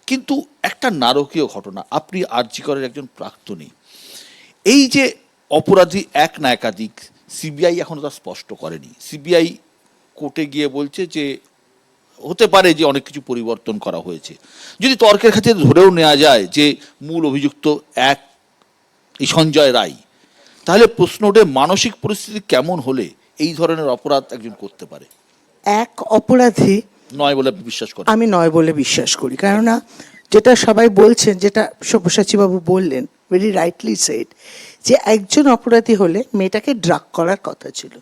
কিন্তু একটা নারকীয় ঘটনা, আপনি আরজি করের একজন প্রাক্তনী, এই যে অপরাধী এক না একাধিক, সিবিআই এখনো তা স্পষ্ট করেনি। সিবিআই কোর্টে গিয়ে বলছে যে হতে পারে যে অনেক কিছু পরিবর্তন করা হয়েছে। যদি তর্কের ক্ষেত্রে ধরেও নেওয়া যায় যে মূল অভিযুক্ত এক এই সঞ্জয় রায়, তাহলে প্রশ্ন ওঠে মানসিক পরিস্থিতি কেমন হলে এই ধরনের অপরাধ একজন করতে পারে? এক অপরাধী নয় বলে আপনি বিশ্বাস করেন? আমি নয় বলে বিশ্বাস করি, কেননা যেটা সবাই বলছেন, যেটা সব্যসাচী বাবু বললেন, ভেরি রাইটলি সেড, যে একজন অপরাধী হলে মেয়েটাকে ড্রাগ করার কথা ছিল।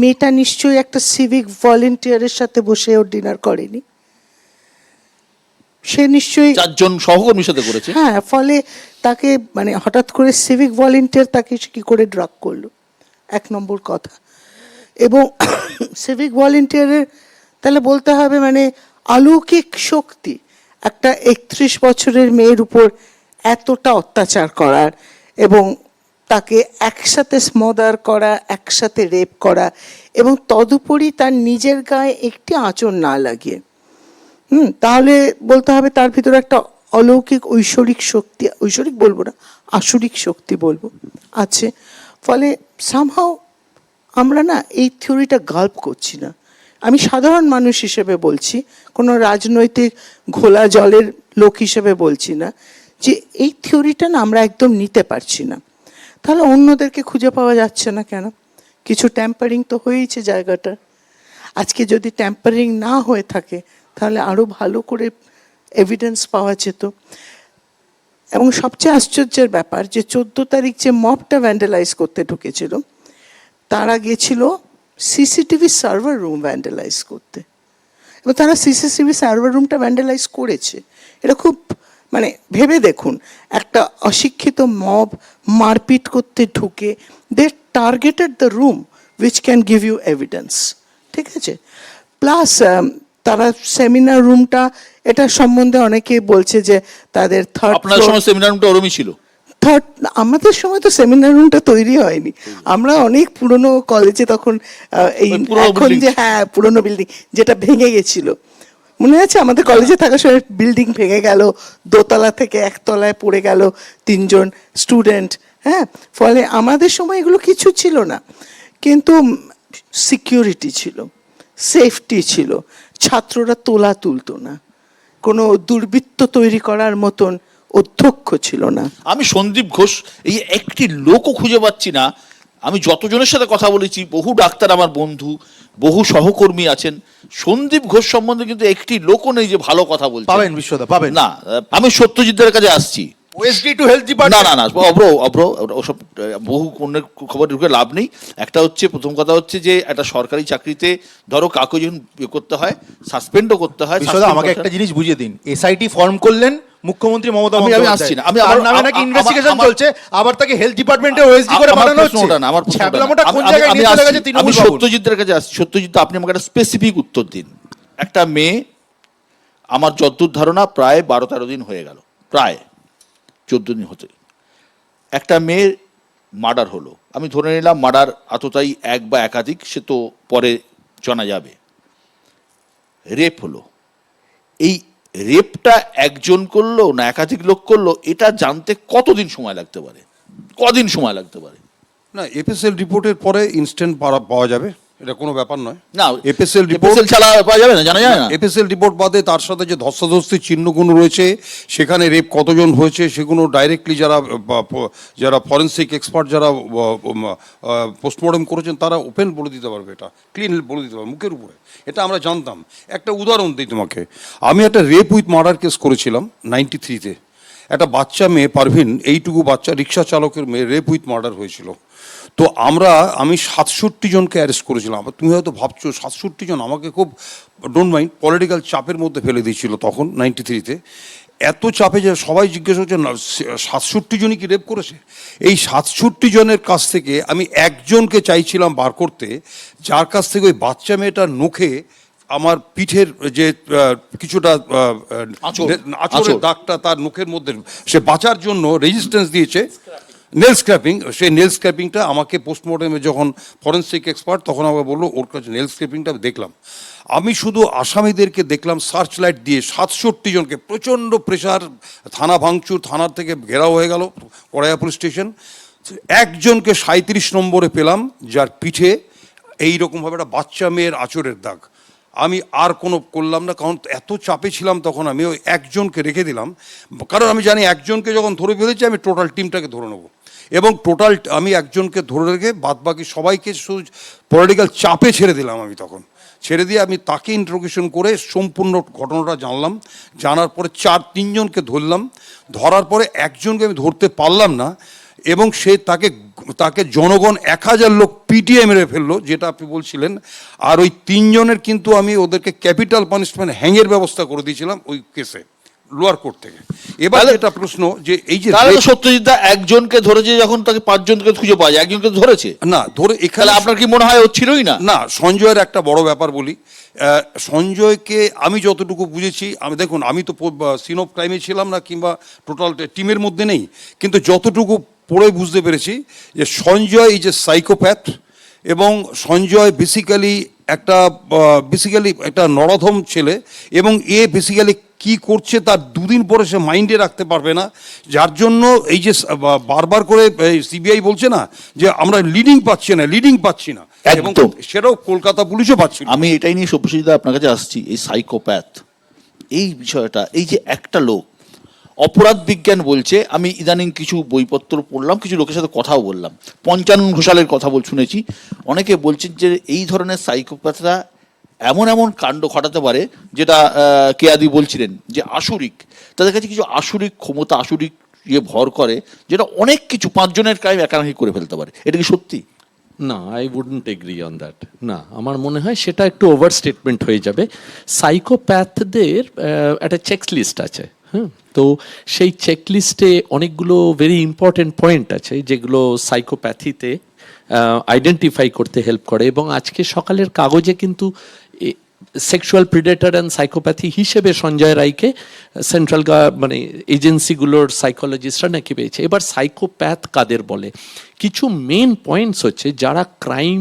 মেয়েটা নিশ্চয়ই একটা সিভিক ভলেন্টিয়ারের সাথে বসে ওর ডিনার করেনি, সে নিশ্চয়ই চারজন সহকর্মীর সাথে করেছে। হ্যাঁ, ফলে তাকে মানে হঠাৎ করে সিভিক ভলেন্টিয়ার তাকে কি করে ড্রাগ করলো, এক নম্বর কথা। এবং সিভিক ভলেন্টিয়ারের তাহলে বলতে হবে মানে অলৌকিক শক্তি একটা 31 বছরের মেয়ের উপর এতটা অত্যাচার করার, এবং তাকে একসাথে স্মদার করা, একসাথে রেপ করা, এবং তদুপরি তার নিজের গায়ে একটি আঁচড় না লাগিয়ে, তাহলে বলতে হবে তার ভিতরে একটা অলৌকিক ঐশ্বরিক শক্তি, ঐশ্বরিক বলবো না, আসুরিক শক্তি বলবো, আছে। ফলে সামহাও আমরা না এই থিওরিটা গাল্প করছি না। আমি সাধারণ মানুষ হিসেবে বলছি, কোনো রাজনৈতিক ঘোলা জলের লোক হিসেবে বলছি না, যে এই থিওরিটা না আমরা একদম নিতে পারছি না। তাহলে অন্যদেরকে খুঁজে পাওয়া যাচ্ছে না কেন? কিছু ট্যাম্পারিং তো হয়েইছে জায়গাটা। আজকে যদি ট্যাম্পারিং না হয়ে থাকে তাহলে আরও ভালো করে এভিডেন্স পাওয়া যেত। এবং সবচেয়ে আশ্চর্যের ব্যাপার যে 14 তারিখ যে মবটা ভ্যান্ডালাইজ করতে ঢুকেছিল, তারা গেছিল সিসিটিভি সার্ভার রুম ভ্যান্ডালাইজ করতে, এবং তারা সিসিটিভি সার্ভার রুমটা ভ্যান্ডালাইজ করেছে। এটা খুব মানে ভেবে দেখুন, একটা অশিক্ষিত মব মারপিট করতে ঢুকে they targeted the room which can give you evidence, ঠিক আছে। প্লাস তারা সেমিনার রুমটা, এটা সম্বন্ধে অনেকেই বলছে যে তাদের আপনার সময় সেমিনার রুমটা ওরমই ছিল। আমাদের সময় তো সেমিনার রুমটা তৈরি হয়নি, আমরা অনেক পুরনো কলেজে তখন এই এখন যে হ্যাঁ পুরনো বিল্ডিং যেটা ভেঙে গেছিল, মনে আছে আমাদের কলেজে থাকার সময় বিল্ডিং ভেঙে গেল, দোতলা থেকে একতলায় পড়ে গেল 3 জন স্টুডেন্ট, হ্যাঁ। ফলে আমাদের সময় এগুলো কিছু ছিল না, কিন্তু সিকিউরিটি ছিল, সেফটি ছিল, ছাত্ররা তোলা তুলতো না, কোনো দুর্বৃত্ত তৈরি করার মতন অধ্যক্ষ ছিল না। আমি সন্দীপ ঘোষ এই একটি লোকও খুঁজে পাচ্ছি না। আমি যতজনের সাথে কথা বলেছি, বহু ডাক্তার আমার বন্ধু, বহু সহকর্মী আছেন, সন্দীপ ঘোষ সম্বন্ধে কিন্তু একটি লোকও নেই যে ভালো কথা বলছে। পাবেন বিশ্বদা, পাবেন না। আমি সত্যজিতের কাছে আসছি। ওএসডি টু হেলথ না ডিপার্টমেন্ট। না না, অব্র ওসব বহু অন্যের খবর ঢুকে লাভ নেই। একটা হচ্ছে, প্রথম কথা হচ্ছে যে একটা সরকারি চাকরিতে ধরো কাউকে যখন করতে হয়, সাসপেন্ডও করতে হয়। বিশ্বদা আমাকে একটা জিনিস বুঝিয়ে দিন, এসআইটি ফর্ম করলেন মুখ্যমন্ত্রী মমতা আমি বন্দ্যোপাধ্যায়, আসছি না, তার নামে নাকি ইনভেস্টিগেশন চলছে, আবার তাকে হেলথ ডিপার্টমেন্টে ওএসডি করে বানানো হচ্ছে। ছ্যাবলামোটা কোন জায়গায় নিয়ে চলে গেছে তৃণমূল আমি বাবুল। সত্যজিতের কাছে আসছি। সত্যজিৎ, আপনি আমাকে একটা স্পেসিফিক উত্তর দিন। একটা মেয়ে, আমার যতদূর ধারণা প্রায় 12-13 দিন হয়ে গেল, প্রায় 14 দিন হতে, একটা মেয়ের মার্ডার হলো। আমি ধরে নিলাম মার্ডার আততায়ী এক বা একাধিক, সে তো পরে জানা যাবে। রেপ হলো, এই রেপটা একজন করলো না একাধিক লোক করলো, এটা জানতে কতদিন সময় লাগতে পারে? কদিন সময় লাগতে পারে? না, এফএসএল রিপোর্টের পরে ইনস্ট্যান্ট পাওয়া যাবে, এটা কোনো ব্যাপার নয়। না, এফএসএল রিপোর্ট এফএসএল ছাড়া পাওয়া যাবে না, জানা যায় না। এফএসএল রিপোর্ট বাদে তার সাথে যে ধস্তাধস্তির চিহ্নগুলো রয়েছে, সেখানে রেপ কতজন হয়েছে সেগুলো ডাইরেক্টলি যারা ফরেন্সিক এক্সপার্ট, যারা পোস্টমর্টম করেছেন, তারা ওপেন বলে দিতে পারবে, এটা ক্লিন বলে দিতে পারবে মুখের উপরে। এটা আমরা জানতাম। একটা উদাহরণ দিই তোমাকে, আমি একটা রেপ উইথ মার্ডার কেস করেছিলাম 93-তে। একটা বাচ্চা মেয়ে পারভিন, এইটুকু বাচ্চা, রিক্সা চালকের মেয়ে, রেপ উইথ মার্ডার হয়েছিল। তো আমি 67 জনকে অ্যারেস্ট করেছিলাম। তুমি হয়তো ভাবছো 67 জন, আমাকে খুব ডোন্ট মাইন্ড পলিটিক্যাল চাপের মধ্যে ফেলে দিয়েছিল তখন 93-তে। এত চাপে যে সবাই জিজ্ঞেস করছে না 67 জনই কি রেপ করেছে। এই 67 জনের কাছ থেকে আমি একজনকে চাইছিলাম বার করতে, যার কাছ থেকে ওই বাচ্চা মেয়েটার নখে আমার পিঠের যে কিছুটা আঁচড়। আঁচড়ের দাগটা তার মুখের মধ্যে, সে বাঁচার জন্য রেজিস্ট্যান্স দিয়েছে নেল স্ক্র্যাপিং। সেই নেল স্ক্র্যাপিংটা আমাকে পোস্টমর্টমে যখন ফরেন্সিক এক্সপার্ট তখন আমাকে বললো ওর কাছে নেল স্ক্র্যাপিংটা দেখলাম। আমি শুধু আসামিদেরকে দেখলাম সার্চ লাইট দিয়ে 67 জনকে, প্রচণ্ড প্রেশার, থানা ভাঙচুর, থানার থেকে ঘেরাও হয়ে গেল কড়াইয়া পুলিশ স্টেশন। একজনকে 37 নম্বরে পেলাম যার পিঠে এইরকমভাবে একটা বাচ্চা মেয়ের আঁচড়ের দাগ। আমি আর কোনো করলাম না, কারণ এত চাপে ছিলাম তখন আমি ওই একজনকে রেখে দিলাম, কারণ আমি জানি একজনকে যখন ধরে ফেলেছি আমি টোটাল টিমটাকে ধরে নেবো, এবং টোটাল আমি একজনকে ধরে রেখে বাদবাকি সবাইকে শুধু পলিটিক্যাল চাপে ছেড়ে দিলাম। আমি তখন ছেড়ে দিয়ে আমি তাকে ইন্টারোগেশন করে সম্পূর্ণ ঘটনাটা জানলাম। জানার পরে 3 জনকে ধরলাম। ধরার পরে একজনকে আমি ধরতে পারলাম না, এবং সে তাকে জনগণ 1000 লোক পিটিয়ে মেরে ফেললো, যেটা আপনি বলছিলেন। আর ওই 3 জনের কিন্তু আমি ওদেরকে ক্যাপিটাল পানিশমেন্ট হ্যাংয়ের ব্যবস্থা করে দিয়েছিলাম ওই কেসে, লোয়ার কোর্ট থেকে। এবার এটা প্রশ্ন যে এই যে তাহলে তো সত্যজিৎ দা একজনকে ধরেছে, যখন তাকে 5 জনকে খুঁজে পাওয়া যায়, একজনকে ধরেছে না ধরে এখানে তাহলে আপনার কি মনে হয় ও ছিলই না? না, সঞ্জয়ের একটা বড় ব্যাপার বলি। সঞ্জয়কে আমি যতটুকু বুঝেছি, আমি দেখুন আমি তো সিন অফ ক্রাইমে ছিলাম না কিংবা টোটাল টিমের মধ্যে নেই, কিন্তু যতটুকু পড়ে বুঝতে পেরেছি যে সঞ্জয় ইজ এ সাইকোপ্যাথ, এবং সঞ্জয় বেসিক্যালি একটা নরাধম ছেলে, এবং এ বেসিক্যালি কি করছে তার 2 দিন পরে সে মাইন্ডে রাখতে পারবে না, যার জন্য এই যে বারবার করে সিবিআই বলছে না যে আমরা লিডিং পাচ্ছি না, এবং একদম। সেটাও কলকাতা পুলিশও পাচ্ছি না। আমি এটাই নিয়ে সব্যসাচী দা আপনার কাছে আসছি, এই সাইকোপ্যাথ এই বিষয়টা, এই যে একটা লোক অপরাধ বিজ্ঞান বলছে, আমি ইদানিং কিছু বইপত্র পড়লাম, কিছু লোকের সাথে কথাও বললাম, পঞ্চানন ঘোষালের কথা শুনেছি, অনেকে বলছেন যে এই ধরনের সাইকোপ্যাথরা এমন এমন কাণ্ড ঘটাতে পারে, যেটা কেয়াদি বলছিলেন যে আসুরিক, তাদের কাছে কিছু আসুরিক ক্ষমতা, আসুরিক ভর করে, যেটা অনেক কিছু 5 জনের ক্রাইম একানাকি করে ফেলতে পারে। এটা কি সত্যি? না, I wouldn't agri on that. না, আমার মনে হয় সেটা একটু ওভার স্টেটমেন্ট হয়ে যাবে। সাইকোপ্যাথদের একটা চেকলিস্ট আছে, হ্যাঁ, তো সেই চেকলিস্টে অনেকগুলো ভেরি ইম্পর্টেন্ট পয়েন্ট আছে যেগুলো সাইকোপ্যাথিতে আইডেন্টিফাই করতে হেল্প করে। এবং আজকে সকালের কাগজে কিন্তু সেক্সুয়াল প্রিডেটর অ্যান্ড সাইকোপ্যাথি হিসেবে সঞ্জয় রায়কে সেন্ট্রাল মানে এজেন্সিগুলোর সাইকোলজিস্টরা নাকি পেয়েছে। এবার সাইকোপ্যাথ কাদের বলে? কিছু মেন পয়েন্টস হচ্ছে যারা ক্রাইম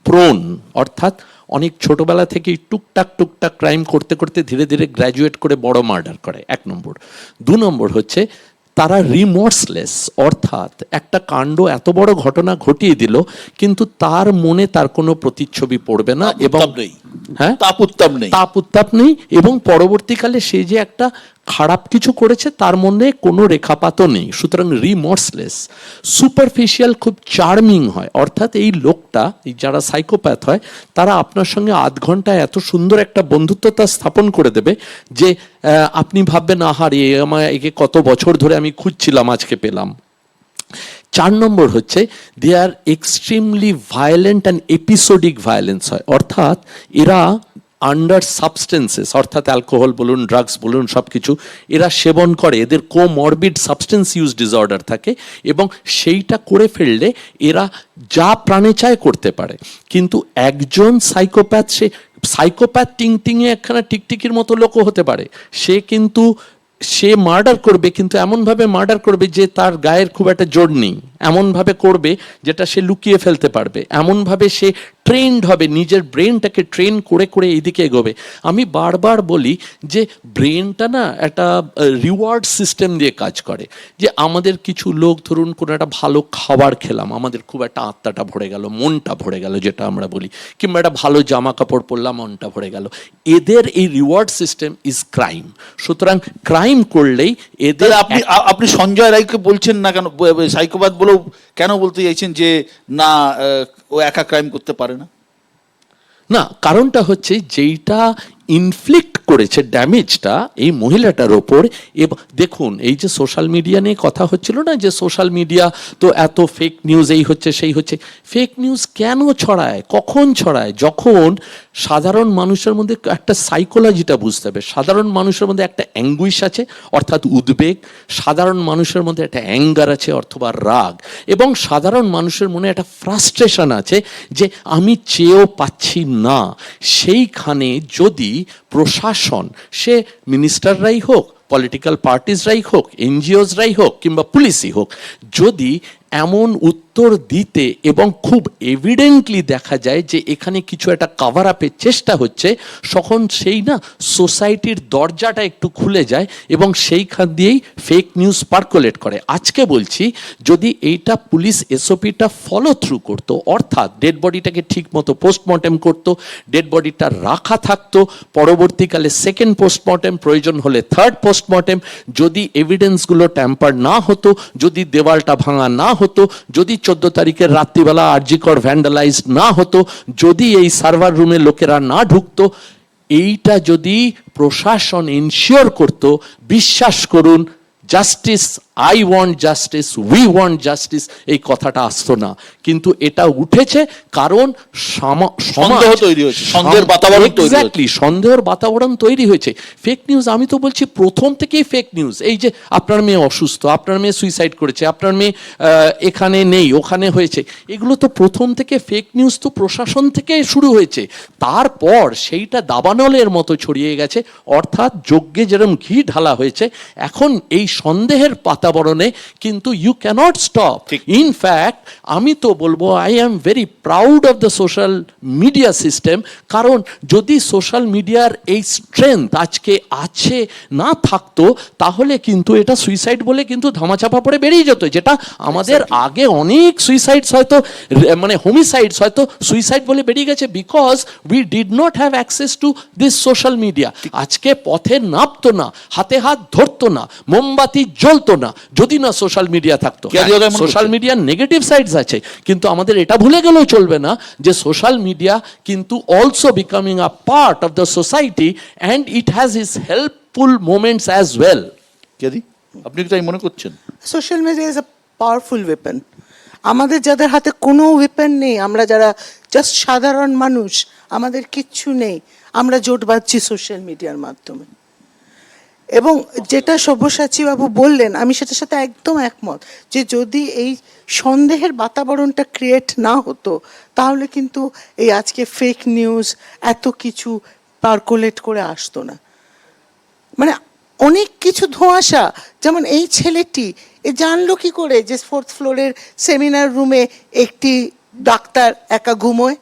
প্রোন, অর্থাৎ অনেক ছোটবেলা থেকেই টুকটাক ক্রাইম করতে করতে ধীরে ধীরে গ্র্যাজুয়েট করে বড় মার্ডার করে, 1 নম্বর। 2 নম্বর হচ্ছে তারা রিমোর্সলেস, অর্থাৎ একটা কাণ্ড এত বড় ঘটনা ঘটিয়ে দিল কিন্তু তার মনে তার কোনো প্রতিচ্ছবি পড়বে না, এবং হ্যাঁ তাপ উত্তাপ নেই, এবং পরবর্তীকালে সে যে একটা খারাপ কিছু করেছে তার মধ্যে কোনো রেখাপাতও নেই। সুতরাং রিমোর্সলেস, সুপারফিশিয়াল, খুব চার্মিং হয়। অর্থাৎ এই লোকটা, এই যারা সাইকোপ্যাথ হয়, তারা আপনার সঙ্গে 8 ঘন্টায় এত সুন্দর একটা বন্ধুত্বতা স্থাপন করে দেবে যে আপনি ভাববেন আহারে একে কত বছর ধরে আমি খুঁজছিলাম, আজকে পেলাম। 4 নম্বর হচ্ছে they are extremely violent and episodic violence হয়, অর্থাৎ এরা আন্ডার সাবস্টেন্সেস, অর্থাৎ অ্যালকোহল বলুন, ড্রাগস বলুন, সব কিছু এরা সেবন করে, এদের কোমরবিড সাবস্টেন্স ইউজ ডিসঅর্ডার থাকে, এবং সেইটা করে ফেললে এরা যা প্রাণে চায় করতে পারে। কিন্তু একজন সাইকোপ্যাথ, সে সাইকোপ্যাথ টিংটিংয়ে একখানা টিকটিকির মতো লোকও হতে পারে, সে মার্ডার করবে, কিন্তু এমনভাবে মার্ডার করবে যে তার গায়ের খুব একটা জোর নেই, এমনভাবে করবে যেটা সে লুকিয়ে ফেলতে পারবে, এমনভাবে সে ট্রেন্ড হবে, নিজের ব্রেনটাকে ট্রেন করে করে এইদিকে এগোবে। আমি বারবার বলি যে ব্রেনটা না একটা রিওয়ার্ড সিস্টেম দিয়ে কাজ করে, যে আমাদের কিছু লোক ধরুন কোনো একটা ভালো খাবার খেলাম, আমাদের খুব একটা আত্মাটা ভরে গেল, মনটা ভরে গেল যেটা আমরা বলি, কিংবা একটা ভালো জামা কাপড় পরলাম, মনটা ভরে গেল। এদের এই রিওয়ার্ড সিস্টেম ইজ ক্রাইম। সুতরাং ক্রাইম করলেই এদের, আপনি সঞ্জয় রায়কে বলছেন না কেন সাইকোপ্যাথ বলেও, কেন বলতে চাইছেন যে না ও একা ক্রাইম করতে পারে না? না, কারণটা হচ্ছে যেইটা ইনফ্লিক্ট করেছে ড্যামেজটা এই মহিলাটার ওপর। এবং দেখুন, এই যে সোশ্যাল মিডিয়া নিয়ে কথা হচ্ছিল না, যে সোশ্যাল মিডিয়া তো এত ফেক নিউজ এই হচ্ছে সেই হচ্ছে। ফেক নিউজ কেন ছড়ায়, কখন ছড়ায়? যখন সাধারণ মানুষের মধ্যে একটা সাইকোলজিটা বুঝতে হবে। সাধারণ মানুষের মধ্যে একটা অ্যাঙ্গুইশ আছে, অর্থাৎ উদ্বেগ। সাধারণ মানুষের মধ্যে একটা অ্যাঙ্গার আছে, অথবা রাগ। এবং সাধারণ মানুষের মনে একটা ফ্রাস্ট্রেশন আছে যে আমি চেয়েও পাচ্ছি না। সেইখানে যদি প্রশাসন, সে মিনিস্টাররাই হোক, পলিটিক্যাল পার্টিসরাই হোক, এনজিওসরাই হোক, কিংবা পুলিশই হোক, যদি এমন উত্তর দিতে এবং খুব এভিডেন্টলি দেখা যায় যে এখানে কিছু একটা কাভার আপের চেষ্টা হচ্ছে, তখন সেই না সোসাইটির দরজাটা একটু খুলে যায় এবং সেইখান দিয়েই ফেক নিউজ পার্কুলেট করে। আজকে বলছি, যদি এইটা পুলিশ এসওপিটা ফলো থ্রু করতো, অর্থাৎ ডেড বডিটাকে ঠিক মতো পোস্টমর্টেম করতো, ডেড বডিটা রাখা থাকতো, পরবর্তীকালে সেকেন্ড পোস্টমর্টেম, প্রয়োজন হলে থার্ড পোস্টমর্টেম, যদি এভিডেন্সগুলো ট্যাম্পার না হতো, যদি দেওয়ালটা ভাঙা না হতো, যদি 14 তারিখের রাত্রিবেলা আরজিকর ভ্যান্ডালাইজ না হতো, যদি এই সার্ভার রুমে লোকেরা না ঢুকতো, এইটা যদি প্রশাসন এনশিওর করত, বিশ্বাস করুন, justice, I want justice, we want justice, এই কথাটা আসতো না। কিন্তু এটা উঠেছে কারণ সন্দেহ তৈরি হয়েছে, সন্দেহের বাতাবরণ তৈরি হয়েছে। এক্স্যাক্টলি, সন্দেহের বাতাবরণ তৈরি হয়েছে। ফেক নিউজ, আমি তো বলছি প্রথম থেকেই ফেক নিউজ। এই যে আপনার মেয়ে অসুস্থ, আপনার মেয়ে সুইসাইড করেছে, আপনার মেয়ে এখানে নেই, ওখানে হয়েছে, এগুলো তো প্রথম থেকে ফেক নিউজ তো প্রশাসন থেকে শুরু হয়েছে। তারপর সেইটা দাবানলের মতো ছড়িয়ে গেছে, অর্থাৎ যজ্ঞে যেরকম ঘি ঢালা হয়েছে। এখন এই সন্দেহের বাতাবরণে কিন্তু ইউ ক্যানট স্টপ। ইনফ্যাক্ট আমি তো বলবো, I am very proud of the social media system. কারণ যদি সোশ্যাল মিডিয়ার এই স্ট্রেংথ আজকে আছে না থাকতো, তাহলে কিন্তু এটা সুইসাইড বলে কিন্তু ধামাচাপা পড়ে বেরিয়ে যেত। যেটা আমাদের আগে অনেক সুইসাইডস হয়তো, মানে হোমিসাইডস হয়তো সুইসাইড বলে বেরিয়ে গেছে, because we did not have access to this social media. আজকে পথে নামতো না, হাতে হাত ধরতো না, মোমবাতি জ্বলতো না, যদি না সোশ্যাল মিডিয়া থাকতো। সোশ্যাল মিডিয়ার নেগেটিভ সাইডস আছে, কিন্তু আমাদের এটা ভুলে গেলেও চলবে না যে সোশ্যাল মিডিয়া কিন্তু also becoming a part of the society, and it has its helpful moments as well. কেদি, আপনি কি তাই মনে করছেন? Social media is a powerful weapon. আমাদের যাদের হাতে কোনো ওয়েপন নেই, আমরা যারা জাস্ট সাধারণ মানুষ, আমাদের কিচ্ছু নেই, আমরা জোট বাঁধছি সোশ্যাল মিডিয়ার মাধ্যমে। এবং যেটা সব্যসাচী বাবু বললেন, আমি সেটার সাথে একদম একমত, যে যদি এই সন্দেহের বাতাবরণটা ক্রিয়েট না হতো, তাহলে কিন্তু এই আজকে ফেক নিউজ এত কিছু পার্কুলেট করে আসতো না। মানে অনেক কিছু ধোঁয়াশা, যেমন এই ছেলেটি এ জানলো কি করে যে 4th ফ্লোরের সেমিনার রুমে একটি ডাক্তার একা ঘুমোয়,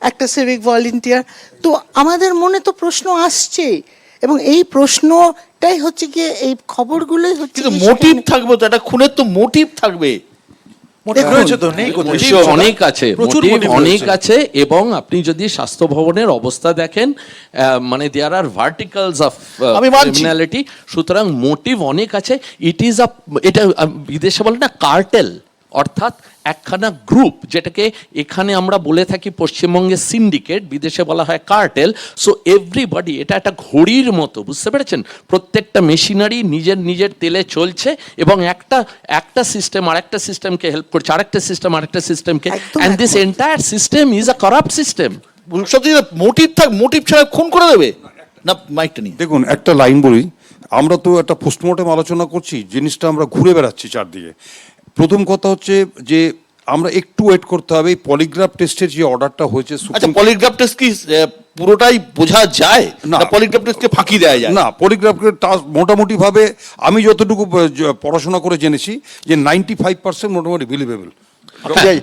একটা সিভিক ভলেন্টিয়ার। তো আমাদের মনে তো প্রশ্ন আসছেই, এবং এই প্রশ্নটাই হচ্ছে গিয়ে এই খবরগুলোই হচ্ছে। কিন্তু মোটিভ থাকবে তো, একটা খুনের তো মোটিভ থাকবে। অনেক আছে, অনেক আছে। এবং আপনি যদি স্বাস্থ্য ভবনের অবস্থা দেখেন, মানে দেয়ার আর ভার্টিক্যালস অফ ক্রিমিনালিটি, সুতরাং মোটিভ অনেক আছে। ইট ইজ আ, এটা বিদেশে বলে না কার্টেল, অর্থাৎ একখানা গ্রুপ, যেটাকে এখানে আমরা বলে থাকি পশ্চিমবঙ্গে সিন্ডিকেট, বিদেশে বলা হয় কার্টেল। সো এভরিবডি, এটা একটা ঘড়ির মতো, বুঝতে পেরেছেন? প্রত্যেকটা মেশিনারি নিজের নিজের তেলে চলছে, এবং একটা সিস্টেম আরেকটা সিস্টেমকে হেল্প করছে, আরেকটা সিস্টেম আরেকটা সিস্টেমকে, and this entire system is a corrupt system. সত্যি মোটিভ ছাড়া খুন করে দেবে না। মাইকটা নিয়ে দেখুন, একটা লাইন বলি, আমরা তো একটা পোস্টমর্টেম আলোচনা করছি, জিনিসটা আমরা ঘুরে বেড়াচ্ছি চারদিকে। প্রথম কথা হচ্ছে যে আমরা একটু ওয়েট করতে হবে। এই পলিগ্রাফ টেস্টের যে অর্ডারটা হয়েছে, আচ্ছা, পলিগ্রাফ টেস্ট কি পুরোটাই বোঝা যায় না? পলিগ্রাফ টেস্টকে ফাঁকি দেওয়া যায় না। পলিগ্রাফকে মোটামুটি ভাবে আমি যতটুকু পড়াশোনা করে জেনেছি যে 95% মোটামুটি বিলিভেবল।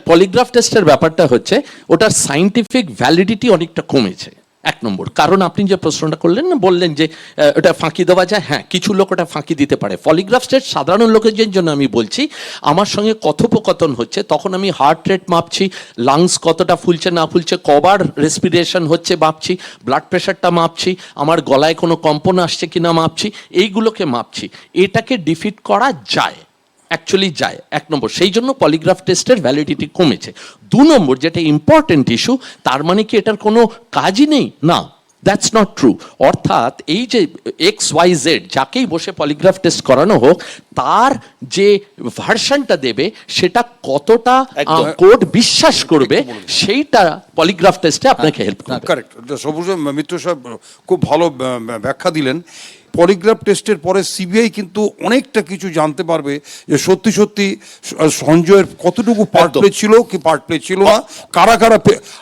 পলিগ্রাফ টেস্টের ব্যাপারটা হচ্ছে, ওটার সায়েন্টিফিক ভ্যালিডিটি অনেকটা কমেছে, এক নম্বর। কারণ আপনি যে প্রশ্নটা করলেন না, বললেন যে ওটা ফাঁকি দেওয়া যায়, হ্যাঁ, কিছু লোক ওটা ফাঁকি দিতে পারে। পলিগ্রাফ টেস্ট সাধারণ লোকের জন্য আমি বলছি, আমার সঙ্গে কথোপকথন হচ্ছে, তখন আমি হার্ট রেট মাপছি, লাংস কতটা ফুলছে না ফুলছে, কবার রেসপিরেশন হচ্ছে মাপছি, ব্লাড প্রেশারটা মাপছি, আমার গলায় কোনো কম্পন আসছে কিনা মাপছি, এইগুলোকে মাপছি। এটাকে ডিফিট করা যায়, অ্যাকচুয়ালি যায়, এক নম্বর। সেই জন্য পলিগ্রাফ টেস্টের ভ্যালিডিটি কমেছে। 2 নম্বর, যেটা ইম্পর্টেন্ট ইস্যু, তার মানে কি এটার কোনো কাজই নেই? না, দ্যাটস নট ট্রু। অর্থাৎ এই যে XYZ যাকেই বসে পলিগ্রাফ টেস্ট করানো হোক, তার যে ভার্সনটা দেবে সেটা কতটা একদম। কোর্ট বিশ্বাস করবে সেইটা পলিগ্রাফ টেস্টে আপনাকে হেল্প করবে। কারেক্ট, সবুজ মিত্র সাহেব খুব ভালো ব্যাখ্যা দিলেন। পলিগ্রাফ টেস্টের পরে সিবিআই কিন্তু অনেকটা কিছু জানতে পারবে যে সত্যি সত্যি সঞ্জয়ের কতটুকু পার্ট একদম। প্লে ছিল কি পার্ট প্লে ছিল না, কারা কারা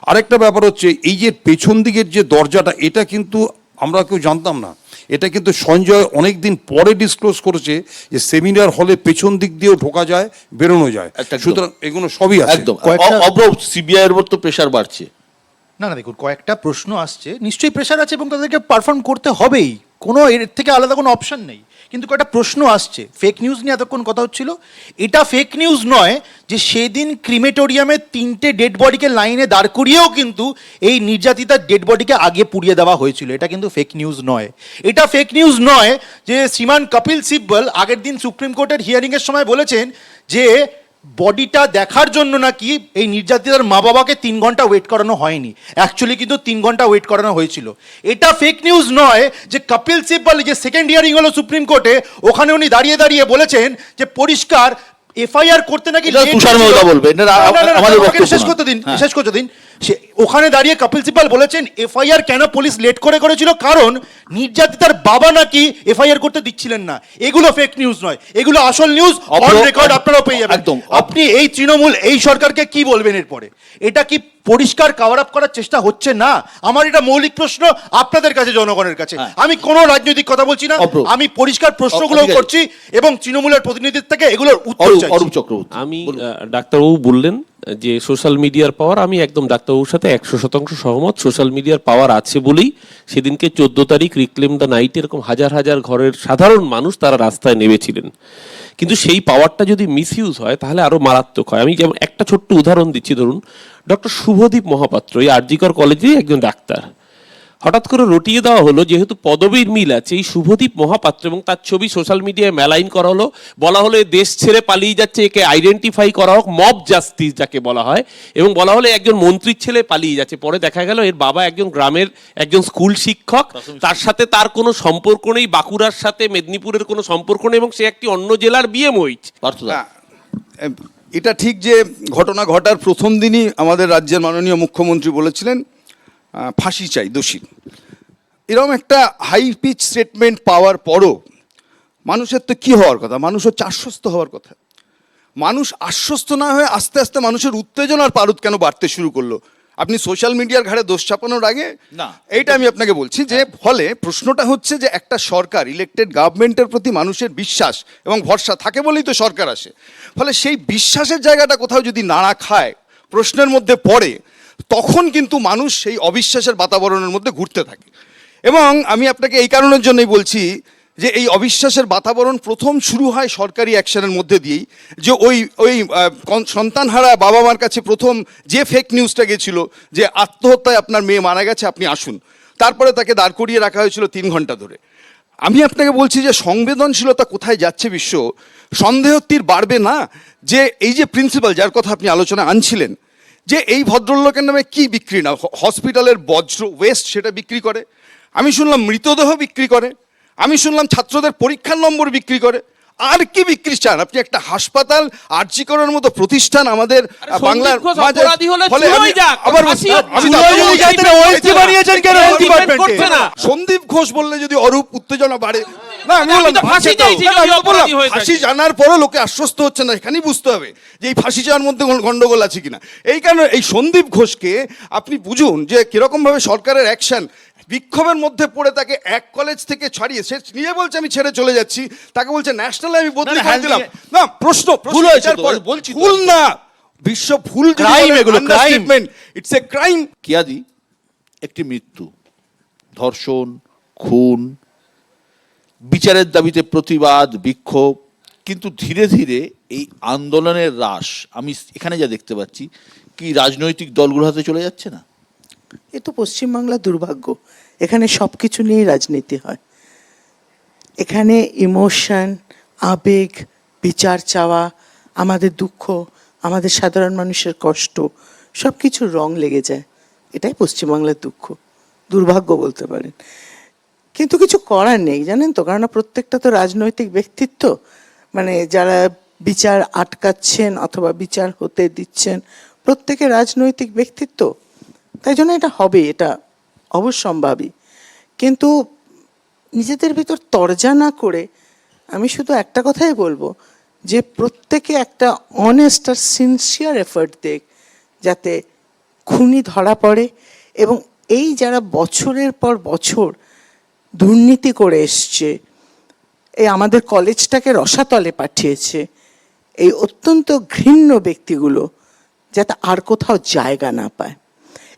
আরেকটা ব্যাপার হচ্ছে এই যে পেছন দিকের যে দরজাটা, এটা কিন্তু আমরা কেউ জানতাম না। এটা কিন্তু সঞ্জয় অনেক দিন পরে ডিসক্লোজ করেছে যে সেমিনার হলে পেছন দিক দিয়েও ঢোকা যায়, বেরোনো যায়। একদম। সুতরাং এগুলো সবই আছে। একদম। কয়েকটা- অব্রব সিবিআই এর উপর তো প্রেশার বাড়ছে। না না, দেখুন কয়েকটা প্রশ্ন আসছে, নিশ্চয়ই প্রেশার আছে এবং তাদেরকে পারফর্ম করতে হবেই, কোনো এর থেকে আলাদা কোনো অপশন নেই। কিন্তু কয়েকটা প্রশ্ন আসছে, ফেক নিউজ নিয়ে এতক্ষণ কথা হচ্ছিল, এটা ফেক নিউজ নয় যে সেদিন ক্রিমেটোরিয়ামে 3টে ডেড বডিকে লাইনে দাঁড় করিয়েও কিন্তু এই নির্যাতিতার ডেড বডিকে আগে পুড়িয়ে দেওয়া হয়েছিল, এটা কিন্তু ফেক নিউজ নয়। এটা ফেক নিউজ নয় যে শ্রীমান কপিল সিব্বল আগের দিন সুপ্রিম কোর্টের হিয়ারিংয়ের সময় বলেছেন যে বডিটা দেখার জন্য নাকি এই নির্যাতিতার মা বাবাকে 3 ঘন্টা ওয়েট করানো হয়নি, অ্যাকচুয়ালি কিন্তু 3 ঘন্টা ওয়েট করানো হয়েছিল। এটা ফেক নিউজ নয় যে কপিল সিব্বল যে সেকেন্ড হিয়ারিং হলো সুপ্রিম কোর্টে, ওখানে উনি দাঁড়িয়ে দাঁড়িয়ে বলেছেন যে পরিষ্কার এফআইআর করতে নাকি এটা late তুষার হয়েছিল। মেহতা বলবে, এটা না, না, না, না, আমাদের আমাকে বক্তব্য শেষ না। করতে দিন, হ্যাঁ। শেষ করতে দিন। সে ওখানে দাঁড়িয়ে কপিল সিব্বল বলেছেন এফআইআর কেন পুলিশ লেট করেছিল, কারণ নির্যাতিতার বাবা নাকি এফআইআর করতে দিচ্ছিলেন না। এগুলো ফেক নিউজ নয়, এগুলো আসল নিউজ, অন রেকর্ড আপনারাও পেয়ে যাবেন। একদম। আপনি এই তৃণমূল এই সরকারকে কি বলবেন এরপরে? এটা কি পরিষ্কার কভার আপ করার চেষ্টা হচ্ছে না? আমার এটা মৌলিক প্রশ্ন আপনাদের কাছে, জনগণের কাছে। হ্যাঁ। আমি কোনো রাজনৈতিক কথা বলছি না, অপ্রভ। আমি পরিষ্কার প্রশ্নগুলো ঠিক আছে। করছি এবং তৃণমূলের প্রতিনিধির থেকে এগুলোর উত্তর অরূপ চাইছি। অরূপ চক্রবর্তী আমি ডাক্তারবাবু বললেন যে সোশ্যাল মিডিয়ার পাওয়ার, আমি একদম ডাক্তারবাবুর সাথে 100% সহমত। সোশ্যাল মিডিয়ার পাওয়ার আছে বলেই সেদিনকে 14 তারিখ রিক্লেম দ্য নাইট এরকম হাজার হাজার ঘরের সাধারণ মানুষ তারা রাস্তায় নেমেছিলেন। কিন্তু সেই পাওয়ারটা যদি মিসইউজ হয় তাহলে আরো মারাত্মক হয়। আমি যেমন একটা ছোট্ট উদাহরণ দিচ্ছি, ধরুন ডক্টর শুভদীপ মহাপাত্র এই আরজিকর কলেজেই একজন ডাক্তার, হঠাৎ করে রটিয়ে দেওয়া হলো যেহেতু পদবীর মিল আছে, এই শুভদীপ মহাপাত্র এবং তার ছবি সোশ্যাল মিডিয়ায় মেলাইন করা হলো, বলা হলো এ দেশ ছেড়ে পালিয়ে যাচ্ছে, একে আইডেন্টিফাই করা হোক, মব জাস্টিস যাকে বলা হয়, এবং বলা হলো একজন মন্ত্রীর ছেলে পালিয়ে যাচ্ছে। পরে দেখা গেল এর বাবা একজন গ্রামের একজন স্কুল শিক্ষক, তার সাথে তার কোনো সম্পর্ক নেই, বাঁকুড়ার সাথে মেদিনীপুরের কোনো সম্পর্ক নেই, এবং সে একটি অন্য জেলার বিয়ে মহিজ। পার্থদা না, এটা ঠিক যে ঘটনা ঘটার প্রথম দিনই আমাদের রাজ্যের মাননীয় মুখ্যমন্ত্রী বলেছিলেন ফাঁসি চাই দোষী। এরকম একটা হাই পিচ স্টেটমেন্ট পাওয়ার পরও মানুষের তো কী হওয়ার কথা, মানুষ হচ্ছে আশ্বস্ত হওয়ার কথা। মানুষ আশ্বস্ত না হয়ে আস্তে আস্তে মানুষের উত্তেজনার পারদ কেন বাড়তে শুরু করলো? আপনি সোশ্যাল মিডিয়ার ঘাড়ে দোষ চাপানোর আগে না। এইটা আমি আপনাকে বলছি যে ফলে প্রশ্নটা হচ্ছে যে একটা সরকার, ইলেক্টেড গভর্নমেন্টের প্রতি মানুষের বিশ্বাস এবং ভরসা থাকে বলেই তো সরকার আসে। ফলে সেই বিশ্বাসের জায়গাটা কোথাও যদি নাড়া খায়, প্রশ্নের মধ্যে পড়ে, তখন কিন্তু মানুষ সেই অবিশ্বাসের বাতাবরণের মধ্যে ঘুরতে থাকে। এবং আমি আপনাকে এই কারণের জন্যই বলছি যে এই অবিশ্বাসের বাতাবরণ প্রথম শুরু হয় সরকারি অ্যাকশনের মধ্যে দিয়েই। যে ওই সন্তানহারা বাবা মার কাছে প্রথম যে ফেক নিউজটা গেছিল যে আত্মহত্যায় আপনার মেয়ে মারা গেছে, আপনি আসুন, তারপরে তাকে দাঁড় করিয়ে রাখা হয়েছিল 3 ঘন্টা ধরে। আমি আপনাকে বলছি যে সংবেদনশীলতা কোথায় যাচ্ছে বিশ্ব, সন্দেহ তীর বাড়বে না যে এই যে প্রিন্সিপাল যার কথা আপনি আলোচনা আনছিলেন, যে এই ভদ্রলোকের নামে কি বিক্রি না, হসপিটালের বজ্র ওয়েস্ট সেটা বিক্রি করে, আমি শুনলাম মৃতদেহ বিক্রি করে, আমি শুনলাম ছাত্রদের পরীক্ষার নম্বর বিক্রি করে। আর কি বিক্রি চান আপনি? একটা হাসপাতাল, আরজি করার মতো প্রতিষ্ঠান আমাদের বাংলার মাঝে। ফলে আমি আবার বলছি, সন্দীপ ঘোষ বললে যদি অরূপ উত্তেজনা বাড়ে, না আমি বললাম ফাঁসি জানার পরও লোকে আশ্বস্ত হচ্ছে না, এখানেই বুঝতে হবে যে এই ফাঁসি চাওয়ার মধ্যে গন্ডগোল আছে কিনা। এই কারণে এই সন্দীপ ঘোষকে আপনি বুঝুন যে কিরকম ভাবে সরকারের অ্যাকশন, বিক্ষোভের মধ্যে পড়ে তাকে এক কলেজ থেকে ছাড়িয়ে, সে নিয়ে বলছে আমি ছেড়ে চলে যাচ্ছি, তাকে বলছে ন্যাশনালে আমি বদলি করে দিলাম। না প্রশ্ন ভুল হয়েছে তো, বলছি তো। ভুল না, বিশ্ব ভুল, Crime এগুলো, crime. It's a crime. কিয়াদি একটি মৃত্যু, ধর্ষণ, খুন, বিচারের দাবিতে প্রতিবাদ, বিক্ষোভ, কিন্তু ধীরে ধীরে এই আন্দোলনের হ্রাস আমি এখানে যা দেখতে পাচ্ছি, কি রাজনৈতিক দলগুলোর হাতে চলে যাচ্ছে না? এ তো পশ্চিমবাংলার দুর্ভাগ্য, এখানে সব কিছু নিয়েই রাজনীতি হয়। এখানে ইমোশন, আবেগ, বিচার চাওয়া, আমাদের দুঃখ, আমাদের সাধারণ মানুষের কষ্ট, সব কিছু রং লেগে যায়। এটাই পশ্চিমবাংলার দুঃখ। দুর্ভাগ্য বলতে পারেন। কিন্তু কিছু করার নেই জানেন তো, কারণ প্রত্যেকটা তো রাজনৈতিক ব্যক্তিত্ব, মানে যারা বিচার আটকাচ্ছেন অথবা বিচার হতে দিচ্ছেন প্রত্যেকে রাজনৈতিক ব্যক্তিত্ব, তাই জন্য এটা হবে, এটা অবশ্যম্ভাবী। কিন্তু নিজেদের ভিতর তরজা না করে আমি শুধু একটা কথাই বলবো যে প্রত্যেকে একটা অনেস্ট আর সিনসিয়ার এফার্ট দেখ যাতে খুনি ধরা পড়ে, এবং এই যারা বছরের পর বছর দুর্নীতি করে এসছে, এই আমাদের কলেজটাকে রসাতলে পাঠিয়েছে, এই অত্যন্ত ঘৃণ্য ব্যক্তিগুলো যাতে আর কোথাও জায়গা না পায়।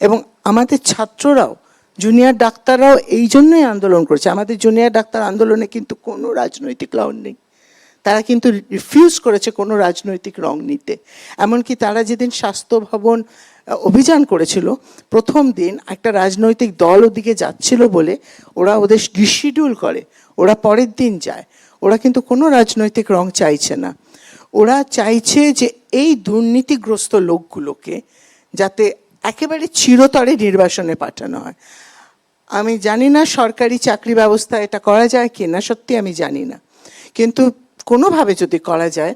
এবং আমাদের ছাত্ররাও, জুনিয়র ডাক্তাররাও এই জন্যই আন্দোলন করেছে। আমাদের জুনিয়র ডাক্তার আন্দোলনে কিন্তু কোনো রাজনৈতিক রং নেই, তারা কিন্তু রিফিউজ করেছে কোনো রাজনৈতিক রং নিতে। এমনকি তারা যেদিন স্বাস্থ্য ভবন অভিযান করেছিল, প্রথম দিন একটা রাজনৈতিক দল ওদিকে যাচ্ছিল বলে ওরা ওদের রিশিডিউল করে, ওরা পরের দিন যায়। ওরা কিন্তু কোনো রাজনৈতিক রং চাইছে না, ওরা চাইছে যে এই দুর্নীতিগ্রস্ত লোকগুলোকে যাতে একেবারে চিরতরে নির্বাসনে পাঠানো হয়। আমি জানি না সরকারি চাকরি ব্যবস্থা এটা করা যায় কি না, সত্যি আমি জানি না, কিন্তু কোনোভাবে যদি করা যায়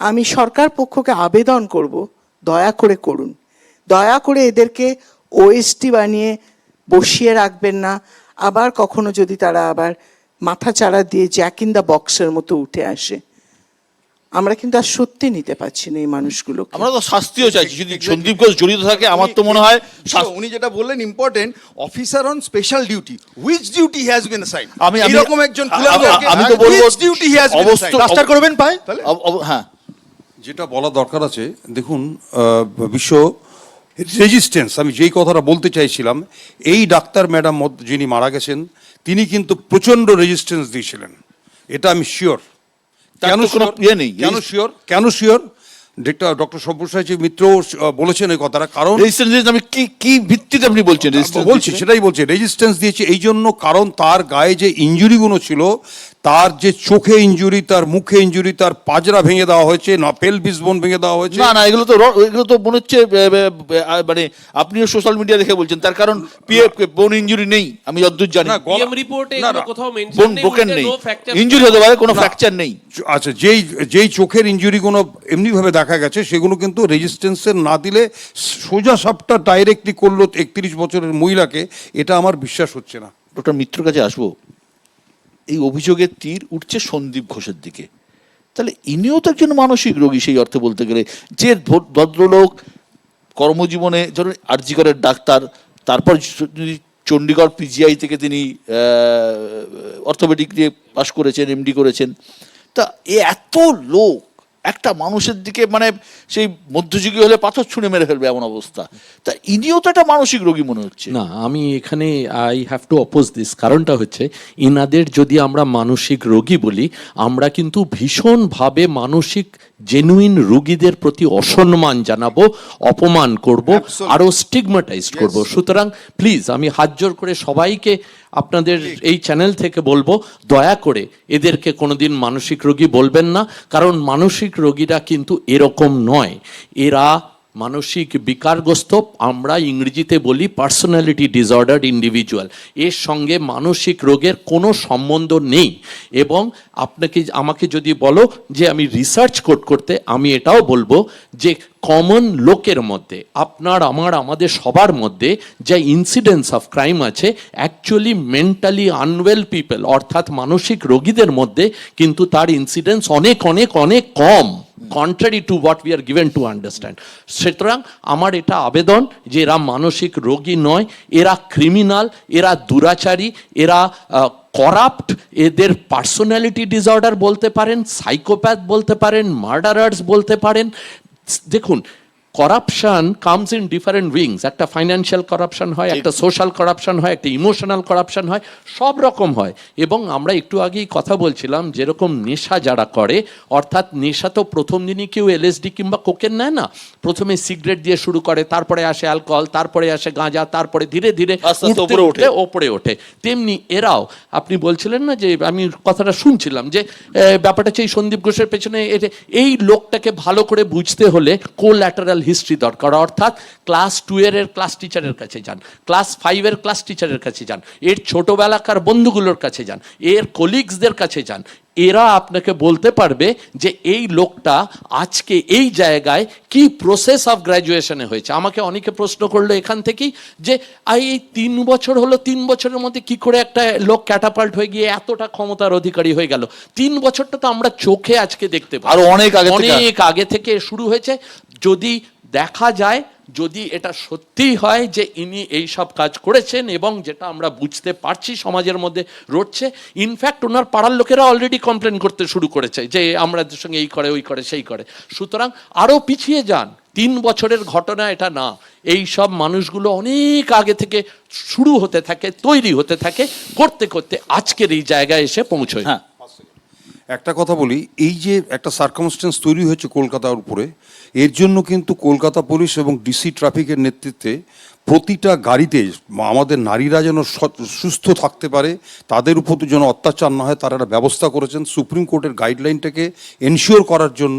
আমি সরকার পক্ষকে আবেদন করব, দয়া করে করুন, দয়া করে এদেরকে ওএসটি বানিয়ে বসিয়ে রাখবেন না। আবার কখনো যদি তারা আবার মাথা চাড়া দিয়ে জ্যাক ইন দ্য বক্সের মতো উঠে আসে, আমরা কিন্তু আর সত্যি নিতে পারছি না এই মানুষগুলোকে। আমরা তো শাস্তিও চাইছি, যদি সন্দীপ ঘোষ জড়িত থাকে আমার তো মনে হয় উনি যেটা বললেন important, officer on special duty, which duty has been assigned. এরকম একজন আমি তো বলবো duty he has been assigned, plaster করবেন পায়। হ্যাঁ, যেটা বলা দরকার আছে, দেখুন বিশ্ব রেজিস্ট্যান্স, আমি যেই কথাটা বলতে চাইছিলাম, এই ডাক্তার ম্যাডাম যিনি মারা গেছেন তিনি কিন্তু প্রচণ্ড রেজিস্ট্যান্স দিয়েছিলেন, এটা আমি শিওর। কেন কোনো শিওর? ইয়ে নেই। কেন শিওর? ডক্টর সব্যসাচী মিত্র বলেছেন এই কথাটা, কারণ রেজিস্ট্যান্স আমি কি ভিত্তিতে আপনি বলছেন? বলছি সেটাই বলছি, রেজিস্ট্যান্স দিয়েছে এই জন্য কারণ তার গায়ে যে ইনজুরিগুলো ছিল, তার যে চোখে ইনজুরি, তার মুখে ইনজুরি, তার পাজরা ভেঙে দেওয়া হয়েছে, না পেলভিস বোন ভেঙে দেওয়া হয়েছে। না এগুলো তো মনে হচ্ছে মানে আপনিও সোশ্যাল মিডিয়া দেখে বলছেন, তার কারণ বোন ইনজুরি নেই আমি যতদূর জানি, পিএম রিপোর্টে এগুলো কোথাও মেনশন বোন নেই, ব্রোকেন নেই, no fracture। ইনজুরি হতে পারে, কোনো ফ্র্যাকচার নেই। আচ্ছা, যেই চোখের ইনজুরিগুলো এমনিভাবে দেখা গেছে সেগুলো কিন্তু রেজিস্ট্যান্সের না দিলে সোজা সাপটা ডাইরেক্টলি করলো 31 বছরের মহিলাকে, এটা আমার বিশ্বাস হচ্ছে না। ডক্টর মিত্রর কাছে আসবো। এই অভিযোগের তীর উঠছে সন্দীপ ঘোষের দিকে, তাহলে ইনিও তো একজন মানসিক রোগী সেই অর্থে বলতে গেলে। যে ভদ্রলোক কর্মজীবনে ধরুন আরজি করের ডাক্তার, তারপর যদি চণ্ডীগড় পিজিআই থেকে তিনি অর্থোপেডিক দিয়ে পাশ করেছেন, এমডি করেছেন, তা এত লোক একটা মানুষের দিকে, মানে সেই মধ্যযুগী হলে পাথর ছুঁড়ে মেরে ফেলবে এমন অবস্থা, তা ইনিও তো একটা মানসিক রোগী মনে হচ্ছে। না, আমি এখানে I have to oppose this. কারণটা হচ্ছে, ইনাদের যদি আমরা মানসিক রোগী বলি, আমরা কিন্তু ভীষণভাবে মানসিক জেনুইন রোগীদের প্রতি অসম্মান জানাবো, অপমান করব, আরো স্টিগমাটাইজড করব। সুতরাং প্লিজ আমি হাত জোর করে সবাইকে আপনাদের এই চ্যানেল থেকে বলবো, দয়া করে এদেরকে কোনোদিন মানসিক রোগী বলবেন না, কারণ মানসিক রোগীরা কিন্তু এরকম নয়, এরা মানসিক বিকারগ্রস্ত, আমরা ইংরেজিতে বলি পার্সোনালিটি ডিসঅর্ডার্ড ইন্ডিভিজুয়াল। এর সঙ্গে মানসিক রোগের কোনো সম্বন্ধ নেই। এবং আমাকে যদি বলো যে আমি রিসার্চ করতে, আমি এটাও বলবো যে কমন লোকের মধ্যে, আমাদের সবার মধ্যে যে ইনসিডেন্স অফ ক্রাইম আছে, অ্যাকচুয়ালি মেন্টালি আনওয়েল পিপল অর্থাৎ মানসিক রোগীদের মধ্যে কিন্তু তার ইনসিডেন্স অনেক অনেক অনেক কম, contrary to what we are given to understand. সুতরাং আমার এটা আবেদন যে এরা মানসিক রোগী নয়, এরা ক্রিমিনাল, এরা দুরাচারী, এরা করাপ্ট, এদের পার্সোনালিটি ডিসঅর্ডার বলতে পারেন, সাইকোপ্যাথ বলতে পারেন, মার্ডারার্স বলতে পারেন। দেখুন, corruption comes in different wings. একটা ফাইন্যান্সিয়াল করাপশন হয়, একটা সোশ্যাল করাপশন হয়, একটা ইমোশনাল করাপশন হয়, সব রকম হয়। এবং আমরা একটু আগেই কথা বলছিলাম, যেরকম নেশা যারা করে, অর্থাৎ নেশা তো প্রথম দিনই কেউ এলএসডি কিংবা কোকেন নেয় না, প্রথমে সিগারেট দিয়ে শুরু করে, তারপরে আসে অ্যালকোহল, তারপরে আসে গাঁজা, তারপরে ধীরে ধীরে ওপরে ওঠে। তেমনি এরাও, আপনি বলছিলেন না যে, আমি কথাটা শুনছিলাম যে ব্যাপারটা হচ্ছে এই সন্দীপ ঘোষের পেছনে এই লোকটাকে ভালো করে বুঝতে হলে কোল্যাটারাল হিস্ট্রি দরকার, অর্থাৎ ক্লাস 2 এর ক্লাস টিচারের কাছে যান, ক্লাস 5 এর ক্লাস টিচারের কাছে যান, এর ছোটবেলাকার বন্ধুগুলোর কাছে যান, এর কলিগসদের কাছে যান। এরা আপনাকে বলতে পারবে যে এই লোকটা আজকে এই জায়গায় কি প্রসেস অফ গ্র্যাজুয়েশনে হয়েছে। আমাকে অনেকে প্রশ্ন করলো এখান থেকেই যে এই 3 বছর হলো, 3 বছরের মধ্যে কি করে একটা লোক ক্যাটাপাল্ট হয়ে গিয়ে এতটা ক্ষমতার অধিকারী হয়ে গেল। 3 বছরটা তো আমরা চোখে আজকে দেখতে পাই, আরো অনেক আগে থেকে। অনেক আগে থেকে শুরু হয়েছে। যদি দেখা যায়, যদি এটা সত্যিই হয় যে ইনি এই সব কাজ করেছেন এবং যেটা আমরা বুঝতে পারছি সমাজের মধ্যে রটছে, ইনফ্যাক্ট ওনার পাড়ার লোকেরা অলরেডি কমপ্লেন করতে শুরু করেছে যে আমাদের সঙ্গে এই করে, ওই করে, সেই করে। সুতরাং আরও পিছিয়ে যান, 3 বছরের ঘটনা এটা না। এই সব মানুষগুলো অনেক আগে থেকে শুরু হতে থাকে, তৈরি হতে থাকে, করতে করতে আজকের এই জায়গায় এসে পৌঁছয়। হ্যাঁ, একটা কথা বলি, এই যে একটা সার্কামস্টেন্স তৈরি হয়েছে কলকাতার উপরে, এর জন্য কিন্তু কলকাতা পুলিশ এবং ডিসি ট্রাফিকের নেতৃত্বে প্রতিটা গাড়িতে আমাদের নারীরা যেন সুস্থ থাকতে পারে, তাদের উপর যেন অত্যাচার না হয়, তারা একটা ব্যবস্থা করেছেন। সুপ্রিম কোর্টের গাইডলাইনটাকে এনশিওর করার জন্য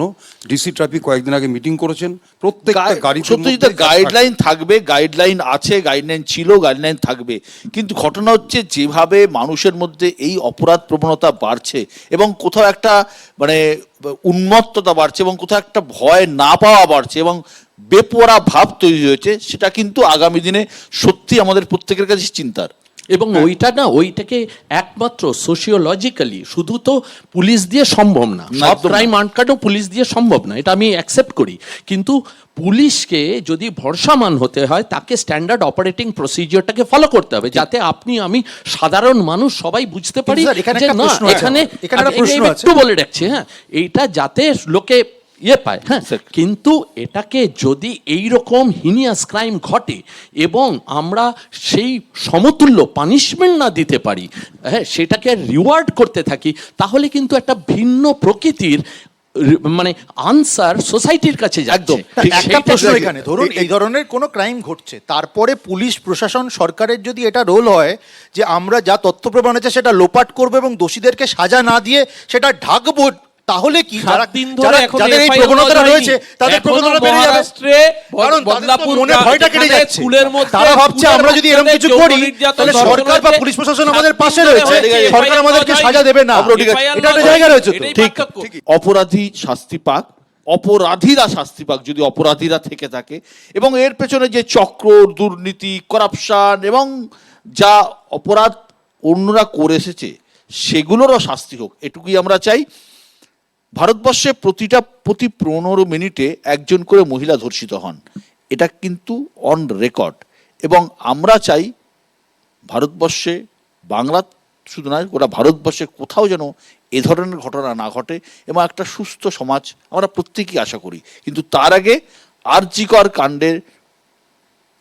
ডিসি ট্রাফিক কয়েকদিন আগে মিটিং করেছেন। প্রত্যেকটা গাড়ি সত্যজিৎ গাইডলাইন থাকবে, গাইডলাইন আছে, গাইডলাইন ছিল, গাইডলাইন থাকবে। কিন্তু ঘটনা হচ্ছে যেভাবে মানুষের মধ্যে এই অপরাধ প্রবণতা বাড়ছে এবং কোথাও একটা মানে উন্মত্ততা বাড়ছে এবং কোথাও একটা ভয় না পাওয়া বাড়ছে এবং বেপরোয়া ভাব তৈরি হয়েছে, সেটা কিন্তু আগামী দিনে সত্যি আমাদের প্রত্যেকের কাছে চিন্তার। এবং ওইটা না, ওইটাকে একমাত্র সোশিওলজিক্যালি শুধু তো পুলিশ দিয়ে সম্ভব না, সব একদম না। ক্রাইম আনকাটও পুলিশ দিয়ে সম্ভব না, এটা আমি অ্যাকসেপ্ট করি। কিন্তু পুলিশকে যদি ভরসামান হতে হয়, তাকে স্ট্যান্ডার্ড অপারেটিং প্রসিজিওরটাকে ফলো করতে হবে, যাতে আপনি আমি সাধারণ মানুষ সবাই বুঝতে পারি স্যার, এখানে যে একটা না, প্রশ্ন আছে। এখানে এখানে একটা প্রশ্ন আছে। একটু বলে রাখছি, হ্যাঁ, এইটা যাতে লোকে পায়, হ্যাঁ। কিন্তু এটাকে যদি এইরকম হিনিয়াস ক্রাইম ঘটে এবং আমরা সেই সমতুল্য পানিশমেন্ট না দিতে পারি, হ্যাঁ, সেটাকে রিওয়ার্ড করতে থাকি, তাহলে কিন্তু একটা ভিন্ন প্রকৃতির মানে আনসার সোসাইটির কাছে একদম। যাচ্ছে। একটা সেইটা- প্রশ্ন এখানে, ধরুন এই ধরনের কোনো ক্রাইম ঘটছে, তারপরে পুলিশ প্রশাসন সরকারের যদি এটা রোল হয় যে আমরা যা তথ্য প্রমাণ আছে সেটা লোপাট করবো এবং দোষীদেরকে সাজা না দিয়ে সেটা ঢাকবো, তাহলে কি 7 দিন ধরে যারা এখন যাদের এই FIR প্রবণতা হয়নি। রয়েছে তাদের এখনো প্রবণতা বেড়ে যাবে, মহারাষ্ট্রে কারণ তাদের তো বদলাপুর মনে ভয়টা কেটে যেখানে যাচ্ছে। স্কুলের মধ্যে, তারা ভাবছে স্কুলের আমরা যদি এরকম মধ্যে কিছু যৌন করি নির্যাতন তাহলে ধর্ষণ সরকার বা হয়েছে, পুলিশ প্রশাসন 7 আমাদের দিন পাশে ধরে রয়েছে, হয়েছে, সরকার FIR আমাদেরকে হয়নি, সাজা দেবে না, FIR এটা একটা হয়নি, জায়গা রয়েছে তো। এটাই ঠিক, পার্থক্য। অপরাধী শাস্তি পাক, অপরাধীরা শাস্তি পাক যদি অপরাধীরা থেকে থাকে, এবং এর পেছনে যে চক্র, দুর্নীতি, করাপশন এবং যা অপরাধ অন্যরা করে এসেছে সেগুলোরও শাস্তি হোক, এটুকুই আমরা চাই। ভারতবর্ষে প্রতি 15 মিনিটে একজন করে মহিলা ধর্ষিত হন, এটা কিন্তু অন রেকর্ড। এবং আমরা চাই ভারতবর্ষে, বাংলা শুধু নয়, গোটা ভারতবর্ষে কোথাও যেন এ ধরনের ঘটনা না ঘটে এবং একটা সুস্থ সমাজ আমরা প্রত্যেকেই আশা করি। কিন্তু তার আগে আরজিকর কাণ্ডের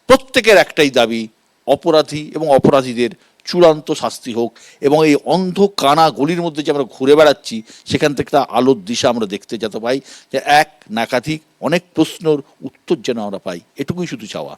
প্রত্যেকের একটাই দাবি, অপরাধী এবং অপরাধীদের চূড়ান্ত শাস্তি হোক এবং এই অন্ধ কানা গলির মধ্যে যে আমরা ঘুরে বেড়াচ্ছি সেখান থেকে একটা আলোর দিশা আমরা দেখতে যেতে পাই, যে এক না একাধিক অনেক প্রশ্নের উত্তর যেন আমরা পাই, এটুকুই শুধু চাওয়া।